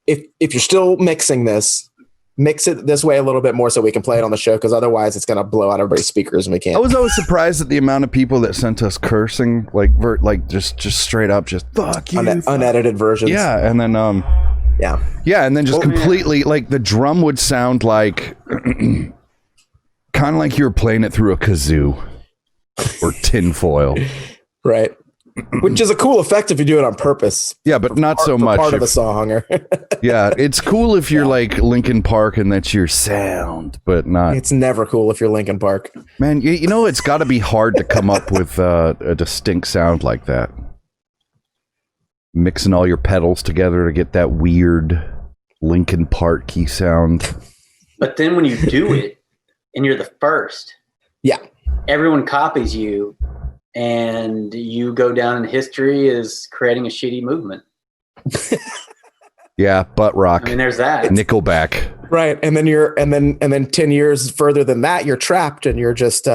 if you're still mixing this, mix it this way a little bit more so we can play it on the show, because otherwise it's going to blow out everybody's speakers and we can't. I was always surprised at the amount of people that sent us cursing, like just straight up, just fuck you, unedited versions. Yeah, and then and then just completely like the drum would sound like kind of like you were playing it through a kazoo or tinfoil, right? Which is a cool effect if you do it on purpose. Yeah, but not so much. Part of a song. Yeah, it's cool if you're like Linkin Park and that's your sound, but not. It's never cool if you're Linkin Park. Man, you know, it's got to be hard to come up with a distinct sound like that. Mixing all your pedals together to get that weird Linkin Park-y sound. But then when you do it and you're the first, everyone copies you. And you go down in history as creating a shitty movement. Yeah, butt rock. I mean, there's that. Nickelback. Right. And then 10 years further than that, you're trapped and you're just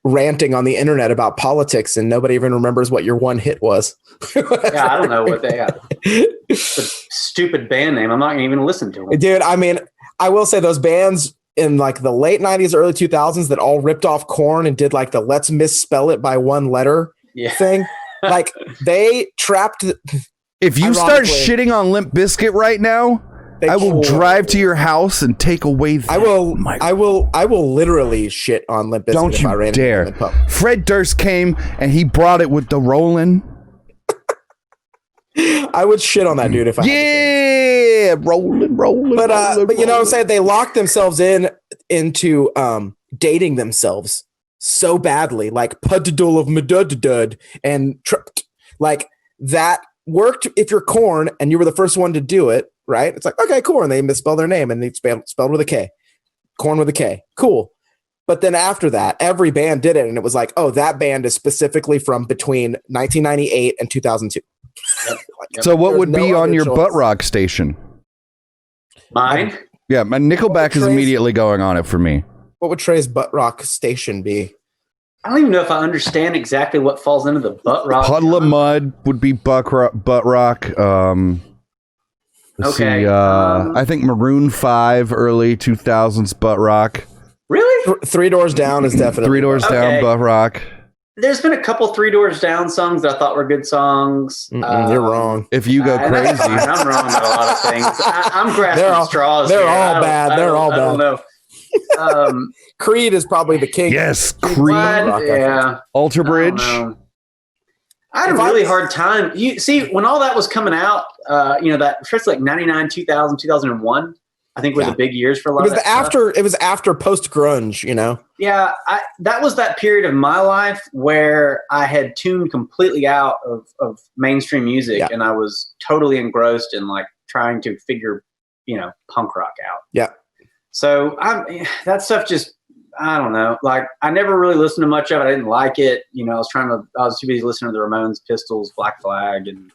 ranting on the internet about politics and nobody even remembers what your one hit was. I don't know what they got. It's a stupid band name. I'm not even going to listen to them. Dude, I mean, I will say those bands in like the late 90s, early 2000s that all ripped off Korn and did like the let's misspell it by one letter thing. Like they trapped. If you start shitting on Limp Bizkit right now, I will drive to your house and take away that. I will literally shit on Limp Bizkit. Don't you dare. Fred Durst came and he brought it with the Rollin'. I would shit on that dude if I had to. rolling. But you know what I'm saying? They locked themselves into dating themselves so badly, like Puddle of Madudud, and like that worked if you're Korn and you were the first one to do it, right? It's like, okay, cool. And they misspelled their name and they spelled with a K. Korn with a K. Cool. But then after that, every band did it. And it was like, oh, that band is specifically from between 1998 and 2002. So what would be on your butt rock station? Mine? Yeah, my Nickelback is immediately going on it for me. What would Trey's butt rock station be? I don't even know if I understand exactly what falls into the butt rock. Puddle of Mud would be butt rock. Okay. I think Maroon 5, early 2000s butt rock. Really? Three Doors Down is definitely Three Doors Down, butt rock. There's been a couple Three Doors Down songs that I thought were good songs. You're wrong. If you go crazy. I'm wrong about a lot of things. I'm grasping straws. They're all bad. They're all bad. I don't know. Creed is probably the king. Yes, Creed. Alter Bridge. I had a really hard time. You see, when all that was coming out, that first like 99, 2000, 2001, I think were the big years for a lot of that stuff. It was after post grunge, you know? Yeah. That was that period of my life where I had tuned completely out of mainstream music and I was totally engrossed in like trying to figure, punk rock out. Yeah. So that stuff just, I don't know. Like I never really listened to much of it. I didn't like it. I was too busy listening to the Ramones, Pistols, Black Flag, and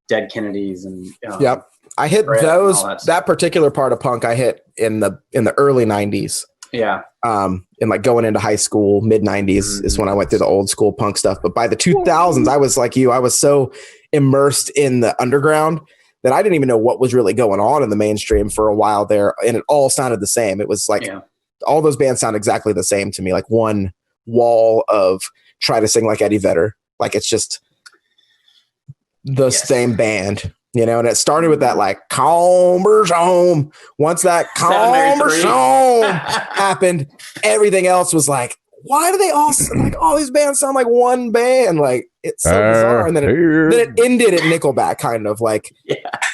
Dead Kennedys, and Yep. I hit that particular part of punk. I hit in the early 90s. Yeah. And like going into high school, mid 90s is when I went through the old school punk stuff. But by the 2000s, I was like you. I was so immersed in the underground that I didn't even know what was really going on in the mainstream for a while there, and it all sounded the same. It was like all those bands sound exactly the same to me, like one wall of try to sing like Eddie Vedder. Like it's just the same band. You know, and it started with that like conversation. Once that conversation happened, everything else was like, why do they all like all these bands sound like one band? Like it's so bizarre. And then it ended at Nickelback, kind of like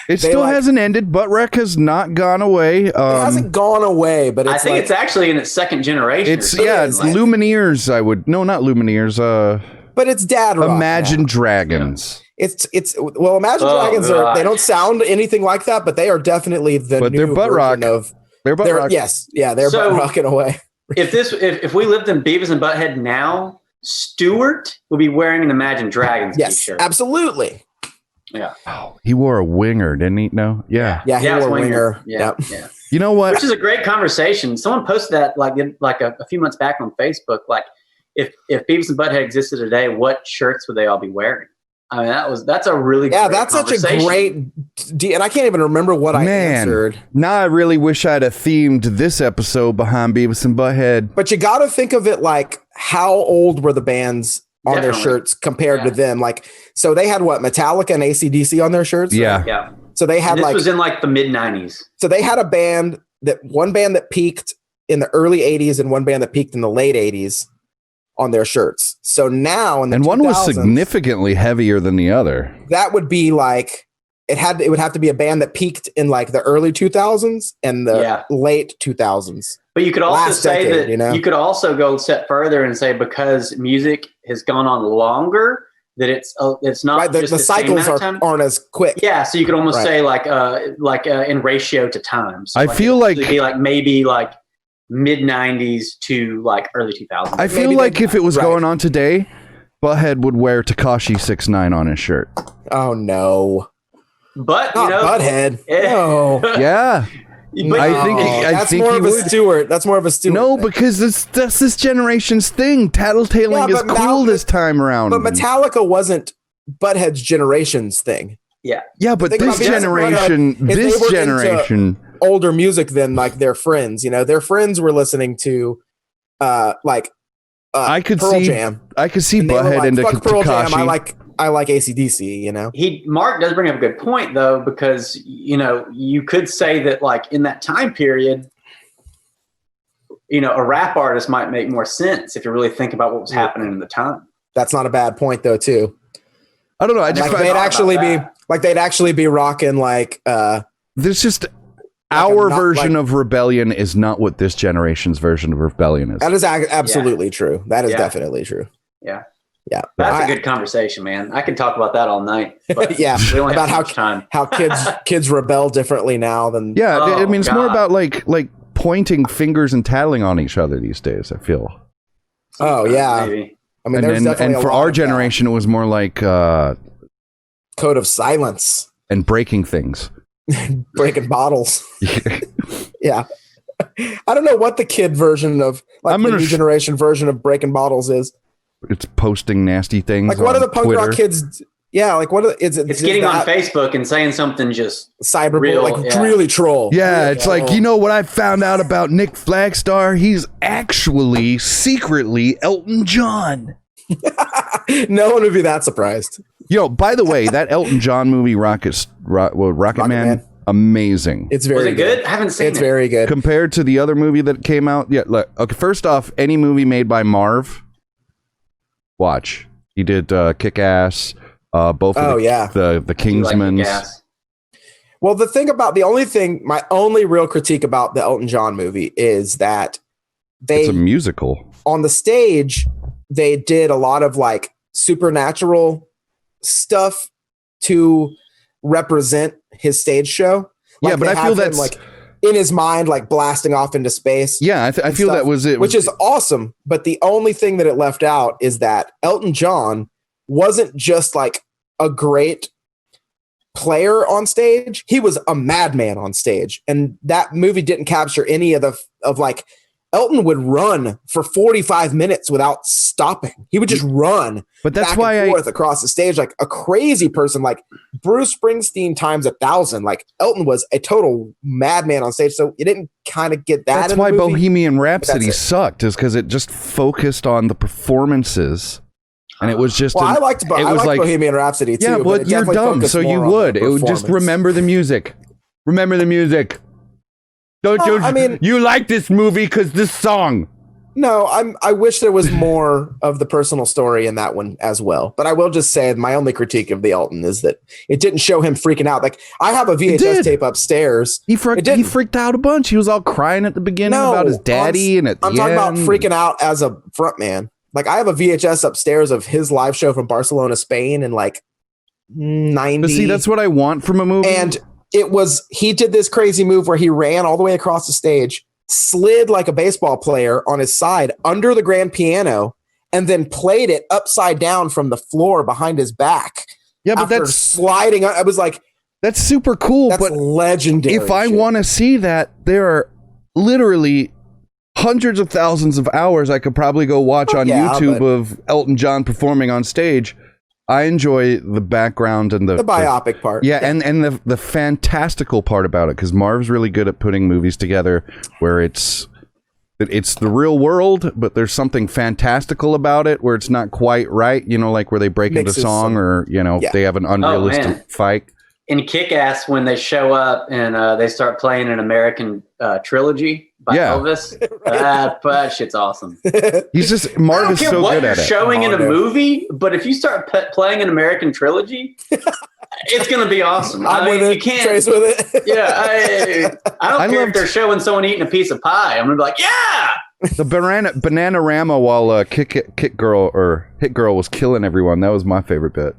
it still hasn't ended. Butt Wreck has not gone away. It hasn't gone away, but I think it's actually in its second generation. It's Lumineers. Not Lumineers. But it's dad rock. Imagine Dragons. It's Imagine Dragons they don't sound anything like that, but they are definitely the new they're butt rock. They're butt rock. Yes, yeah, they're butt rock in a way. If we lived in Beavis and Butthead now, Stewart would be wearing an Imagine Dragons t-shirt. Absolutely. Yeah. Oh, he wore a winger, didn't he? No. Yeah. Yeah, he wore a winger. Yeah. You know what? Which is a great conversation. Someone posted that like a few months back on Facebook. Like, if Beavis and Butthead existed today, what shirts would they all be wearing? I mean, that's a really great that's such a great, and I can't even remember what I answered. Now I really wish I'd have themed this episode behind Beavis and Butthead. But you got to think of it like how old were the bands on their shirts compared to them? Like, so they had what, Metallica and AC/DC on their shirts? Yeah. Right? Yeah. So they had this was in like the mid 90s. So they had one band that peaked in the early 80s and one band that peaked in the late 80s on their shirts. So now in the 2000s, one was significantly heavier than the other. That would be like it would have to be a band that peaked in like the early 2000s and the late 2000s. But you could also say that you could also go a step further and say because music has gone on longer that it's not right, just the cycles aren't as quick. Yeah, so you could almost say like in ratio to time. So I feel like it'd be like maybe like mid 90s to like early 2000s. I feel like if it was going on today, Butthead would wear Tekashi 6ix9ine on his shirt. Oh no. But not Butthead. No. Yeah. I think more of a Stewart. That's more of a Stewart. No, because that's this generation's thing. Tattletaling is cool this time around. But Metallica wasn't Butthead's generation's thing. Yeah. Yeah, but this generation older music than like their friends. You know, their friends were listening to I could Pearl Jam. I could see Butthead like, into Pearl Jam. Tekashi. I like AC/DC, you know. Mark does bring up a good point though, because you could say that like in that time period, a rap artist might make more sense if you really think about what was happening in the time. That's not a bad point though, too. I don't know. They'd actually be rocking like there's just our version of rebellion is not what this generation's version of rebellion is. That is absolutely true. That is definitely true. Yeah. Yeah. That's a good conversation, man. I could talk about that all night. But yeah. We only have about how kids rebel differently now than I mean it's more about like pointing fingers and tattling on each other these days, I feel. Oh yeah. Maybe. I mean and for our generation it was more like code of silence. And breaking things. Breaking bottles. Yeah. I don't know what the kid version of the new generation version of breaking bottles is. It's posting nasty things. Like what are the punk rock kids? Yeah, like what are it's getting on Facebook and saying something just cyberbullying, really troll. Yeah, it's like, what I found out about Nick Flagstar? He's actually secretly Elton John. No one would be that surprised. By the way, that Elton John movie, Rocket Man, amazing. It's very good. I haven't seen it. It's very good. Compared to the other movie that came out. Yeah, look, okay, first off, any movie made by Marv, watch. He did Kick-Ass, both of the Kingsmans. Well, my only real critique about the Elton John movie is that it's a musical. On the stage, they did a lot of like supernatural stuff to represent his stage show. Like, but I feel that's like in his mind, like blasting off into space. Yeah, I feel that was it. Which is awesome. But the only thing that it left out is that Elton John wasn't just like a great player on stage. He was a madman on stage. And that movie didn't capture any of Elton would run for 45 minutes without stopping. He would just run back and forth across the stage like a crazy person, like Bruce Springsteen times 1,000. Like Elton was a total madman on stage. So you didn't kind of get that. That's why Bohemian Rhapsody sucked, is because it just focused on the performances. And it was just Well, I liked like Bohemian Rhapsody too. Yeah, but but you're dumb, so you would. It would just remember the music. Remember the music. Don't you? I mean, you like this movie because this song. No, I wish there was more of the personal story in that one as well. But I will just say my only critique of the Alton is that it didn't show him freaking out. Like I have a VHS tape upstairs. He freaked out a bunch. He was all crying at the beginning about his daddy, and I'm talking about freaking out as a front man. Like I have a VHS upstairs of his live show from Barcelona, Spain, in like 90. But see, that's what I want from a movie. And he did this crazy move where he ran all the way across the stage, slid like a baseball player on his side under the grand piano, and then played it upside down from the floor behind his back. Yeah, but that's sliding. I was like, that's super cool. That's but legendary. If I want to see that, there are literally hundreds of thousands of hours I could probably go watch on YouTube of Elton John performing on stage. I enjoy the background and the biopic part. Yeah, and the fantastical part about it, because Marv's really good at putting movies together where it's the real world, but there's something fantastical about it where it's not quite right, like where they break into song or, they have an unrealistic fight. In Kick-Ass, when they show up and they start playing an American trilogy by Elvis, that shit's awesome. Marv is so good at it. Showing in a movie, but if you start playing an American trilogy, it's going to be awesome. You can't trace with it. Yeah, I don't care if they're showing someone eating a piece of pie. I'm going to be like, yeah. The Bananarama while Hit Girl was killing everyone. That was my favorite bit.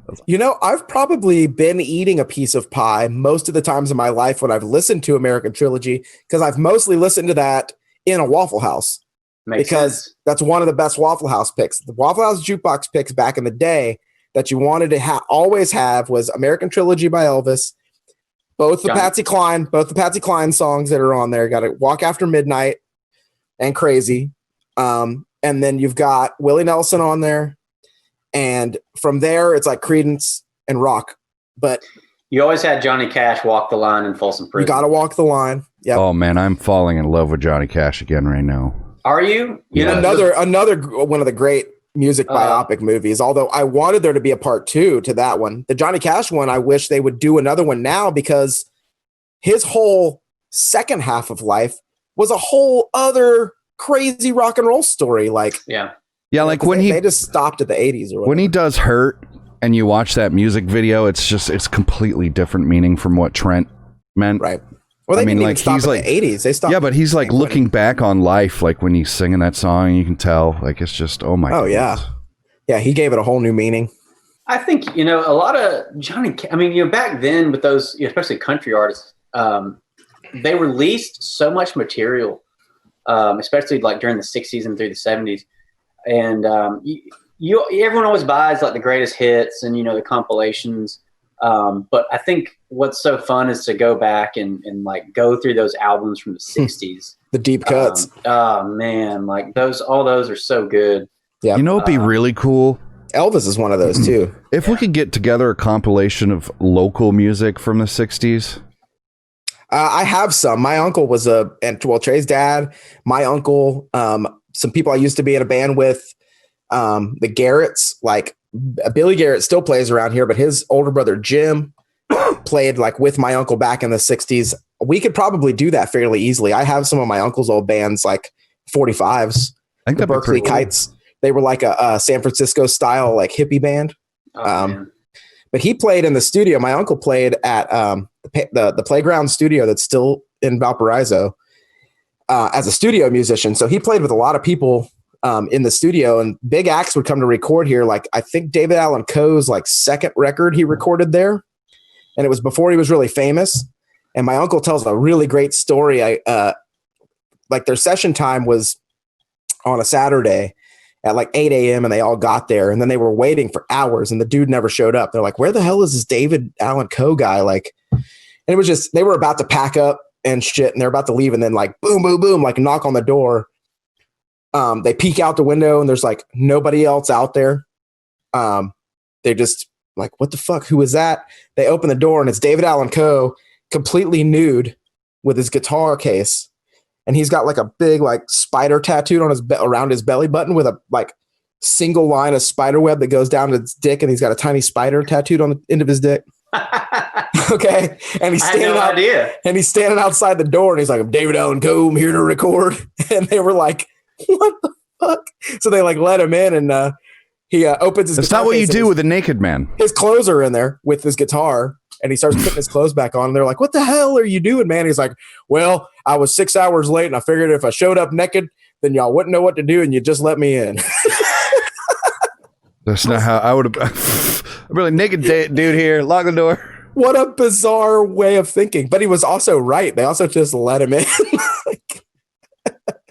I've probably been eating a piece of pie most of the times in my life when I've listened to American Trilogy, because I've mostly listened to that in a Waffle House. Makes sense. That's one of the best Waffle House picks. The Waffle House jukebox picks back in the day that you wanted to always have was American Trilogy by Elvis, both the Patsy Cline songs that are on there. Got to Walk After Midnight and Crazy. And then you've got Willie Nelson on there. And from there, it's like Creedence and rock. But you always had Johnny Cash walk the line in Folsom Prison. You got to walk the line. Yep. Oh, man, I'm falling in love with Johnny Cash again right now. Are you? Another one of the great music biopic movies, although I wanted there to be a part 2 to that one. The Johnny Cash one, I wish they would do another one now, because his whole second half of life was a whole other crazy rock and roll story. Like, like when they just stopped at the 80s or whatever. When he does Hurt and you watch that music video, it's completely different meaning from what Trent meant. Right. Well, they didn't even stop at the 80s. They stopped. Yeah, but he's like looking back on life, like when he's singing that song, you can tell, like, it's just, oh my God. Oh, yeah. Yeah, he gave it a whole new meaning. I think, a lot of back then with those, especially country artists, they released so much material, especially like during the 60s and through the 70s. And everyone always buys like the greatest hits and, the compilations. But I think what's so fun is to go back and like go through those albums from the 60s. The deep cuts. Oh, man. Like all those are so good. Yeah. It'd be really cool. Elvis is one of those too. If we could get together a compilation of local music from the 60s. I have some. My uncle was Trey's dad, my uncle, some people I used to be in a band with, the Garretts, like Billy Garrett still plays around here, but his older brother, Jim, played like with my uncle back in the 60s. We could probably do that fairly easily. I have some of my uncle's old bands, like 45s, I think the Berkeley Kites. They were like a San Francisco style, like hippie band. But he played in the studio. My uncle played at the Playground studio that's still in Valparaiso as a studio musician. So he played with a lot of people in the studio, and big acts would come to record here. Like I think David Allan Coe's like second record he recorded there, and it was before he was really famous. And my uncle tells a really great story. Like their session time was on a Saturday at like 8 a.m. and they all got there, and then they were waiting for hours and the dude never showed up. They're like, where the hell is this David Allan Coe guy? Like, and it was just, they were about to pack up and shit, and they're about to leave, and then like boom, boom, boom, like knock on the door. They peek out the window and there's like nobody else out there. They're just like, what the fuck? Who is that? They open the door and it's David Allan Coe, completely nude with his guitar case. And he's got like a big like spider tattooed on around his belly button with a like single line of spider web that goes down to his dick, and he's got a tiny spider tattooed on the end of his dick. Okay, and he's standing and he's standing outside the door, and he's like, "I'm David Allen Coe, I'm here to record." And they were like, "What the fuck?" So they like let him in, and he opens his. That's not what you do with a naked man. His clothes are in there with his guitar, and he starts putting his clothes back on. And they're like, "What the hell are you doing, man?" He's like, "Well, I was 6 hours late, and I figured if I showed up naked, then y'all wouldn't know what to do, and you'd just let me in." That's not how I would have. I'm really naked dude here. Lock the door. What a bizarre way of thinking. But he was also right. They also just let him in.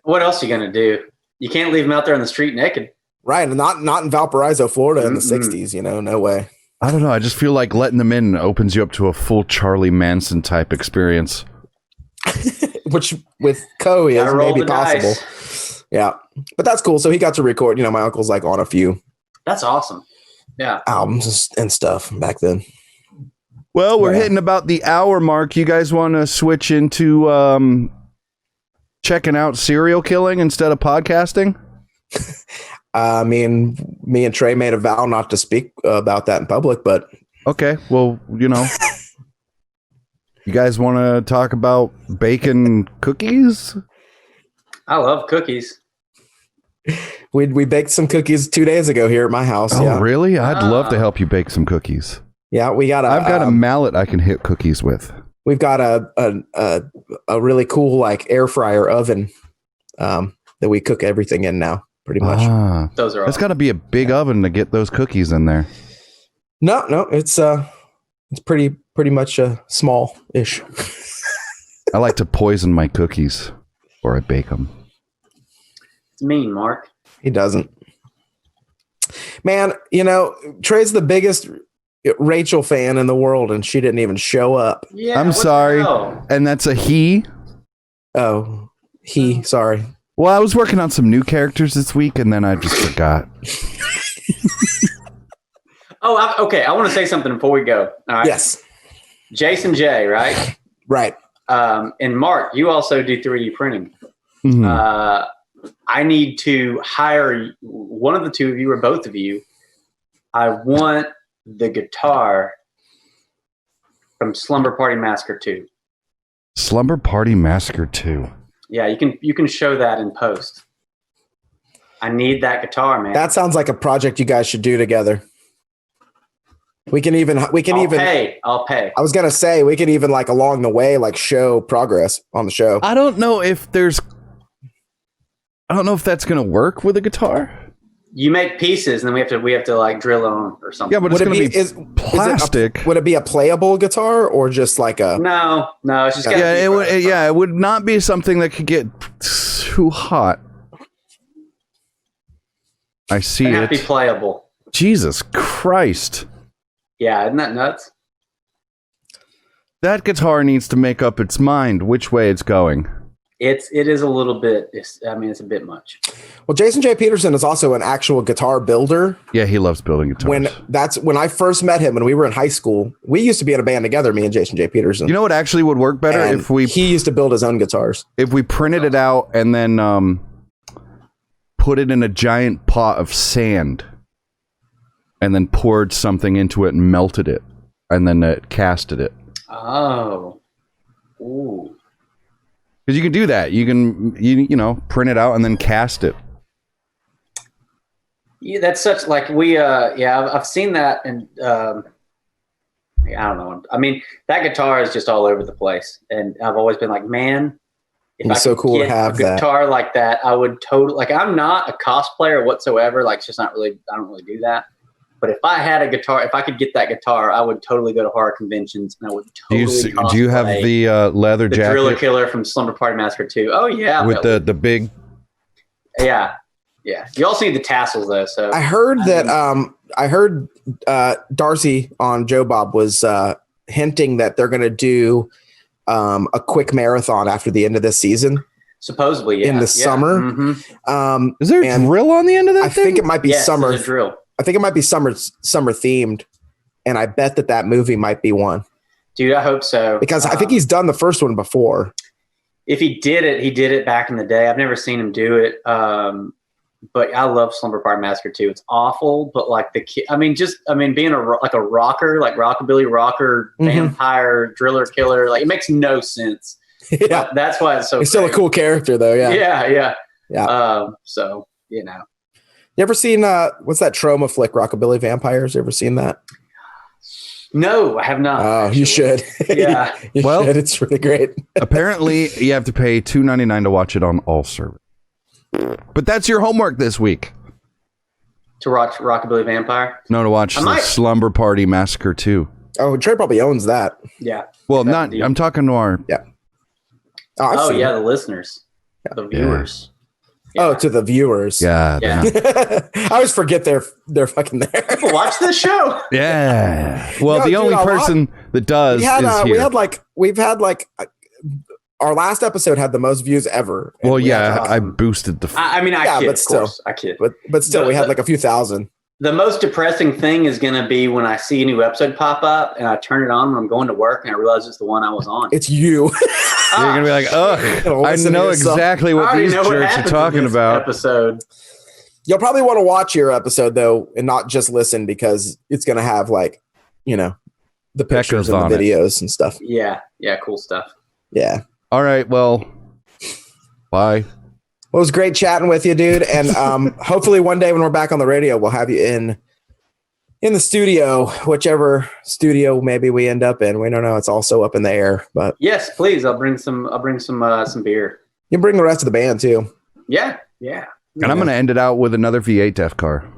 What else are you going to do? You can't leave him out there on the street naked. Right. And not in Valparaiso, Florida in the 60s, no way. I don't know. I just feel like letting them in opens you up to a full Charlie Manson type experience. Which with Coe is maybe possible. Dice. Yeah. But that's cool. So he got to record, my uncle's like on a few. That's awesome. Yeah. Albums and stuff back then. Well, we're hitting about the hour mark. You guys want to switch into checking out serial killing instead of podcasting? Me and Trey made a vow not to speak about that in public, but okay. Well, you guys want to talk about bacon cookies? I love cookies. We baked some cookies 2 days ago here at my house. Oh, really? I'd love to help you bake some cookies. Yeah, I've got a mallet I can hit cookies with. We've got a really cool like air fryer oven that we cook everything in now, pretty much. Those are. It's got to be a big oven to get those cookies in there. No, it's pretty much small-ish. I like to poison my cookies before I bake them. It's mean, Mark. He doesn't. Man, Trey's the biggest Rachel fan in the world, and she didn't even show up. Yeah, I'm sorry. And that's a he? Oh, sorry. Well, I was working on some new characters this week, and then I just forgot. Okay. I want to say something before we go. All right. Yes. Jason J, right? Right. And Mark, you also do 3D printing. Mm-hmm. I need to hire one of the two of you or both of you. I want the guitar from Slumber Party Massacre 2. Slumber Party Massacre 2. Yeah, you can show that in post. I need that guitar, man. That sounds like a project you guys should do together. We can even pay. I'll pay. I was gonna say we could even like along the way like show progress on the show. I don't know if that's gonna work with a guitar. You make pieces, and then we have to like drill on or something. Yeah, but it's gonna be plastic. Would it be a playable guitar or just like a? No, it's just. It would not be something that could get too hot. I see it. Have to be playable. Jesus Christ. Yeah, isn't that nuts? That guitar needs to make up its mind which way it's going. It is a little bit. It's a bit much. Well, Jason J. Peterson is also an actual guitar builder. Yeah, he loves building guitars. When I first met him when we were in high school, we used to be in a band together, me and Jason J. Peterson. You know what actually would work better he used to build his own guitars. If we printed it out and then put it in a giant pot of sand and then poured something into it and melted it and then casted it. Oh. Ooh. Because you can do that. You can, print it out and then cast it. Yeah, that's such like I've seen that, and I don't know. I mean, that guitar is just all over the place, and I've always been like, man, if it's so cool to have a guitar like that, I would totally like. I'm not a cosplayer whatsoever. Like, it's just not really. I don't really do that. But if I had a guitar, if I could get that guitar, I would totally go to horror conventions, and I would totally. Do you have the leather jacket? The Driller Killer from Slumber Party Massacre 2. Oh yeah, with the big. Yeah. You also need the tassels though. So I heard Darcy on Joe Bob was hinting that they're going to do a quick marathon after the end of this season. Supposedly, in the summer. Mm-hmm. Is there a drill on the end of that? I think it might be summer. There's a drill. I think it might be summer themed, and I bet that movie might be one. Dude, I hope so. Because I think he's done the first one before. If he did it back in the day. I've never seen him do it. But I love Slumber Party Massacre too. It's awful, but like being a rocker, like rockabilly rocker, vampire, driller killer, like it makes no sense. Yeah, but that's why it's so. He's still a cool character, though. Yeah. So you know, you ever seen what's that trauma flick, Rockabilly Vampires? You ever seen that? No, I have not. Oh, actually. you should. Yeah. you should. It's really great. Apparently, you have to pay $2.99 to watch it on all servers. But that's your homework this week. To watch Rockabilly Vampire? No, to watch the Slumber Party Massacre 2. Oh, Trey probably owns that. Yeah. Well, not. I'm talking to our. Yeah. The listeners, the viewers. Yeah. Oh, to the viewers. Yeah. I always forget they're fucking there. People watch this show. Yeah. Well, the only person that does is here. We've had our last episode had the most views ever. Well, yeah, I boosted the. I kid, but still, I kid. But still, we had like a few thousand. The most depressing thing is going to be when I see a new episode pop up and I turn it on when I'm going to work and I realize it's the one I was on. It's you. You're going to be like, ugh, I know exactly what these jerks are talking about. Episode. You'll probably want to watch your episode, though, and not just listen because it's going to have, the pictures and the videos and stuff. Yeah. Yeah, cool stuff. Yeah. All right, well, bye. Well, it was great chatting with you, dude. And hopefully one day when we're back on the radio, we'll have you in the studio, whichever studio maybe we end up in. We don't know. It's also up in the air. But yes, please. I'll bring some beer. You can bring the rest of the band too. Yeah. Yeah. And I'm going to end it out with another V8 Def car.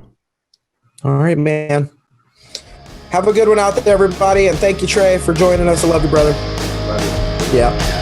All right, man. Have a good one out there, everybody. And thank you, Trey, for joining us. I love you, brother. Love you. Yeah.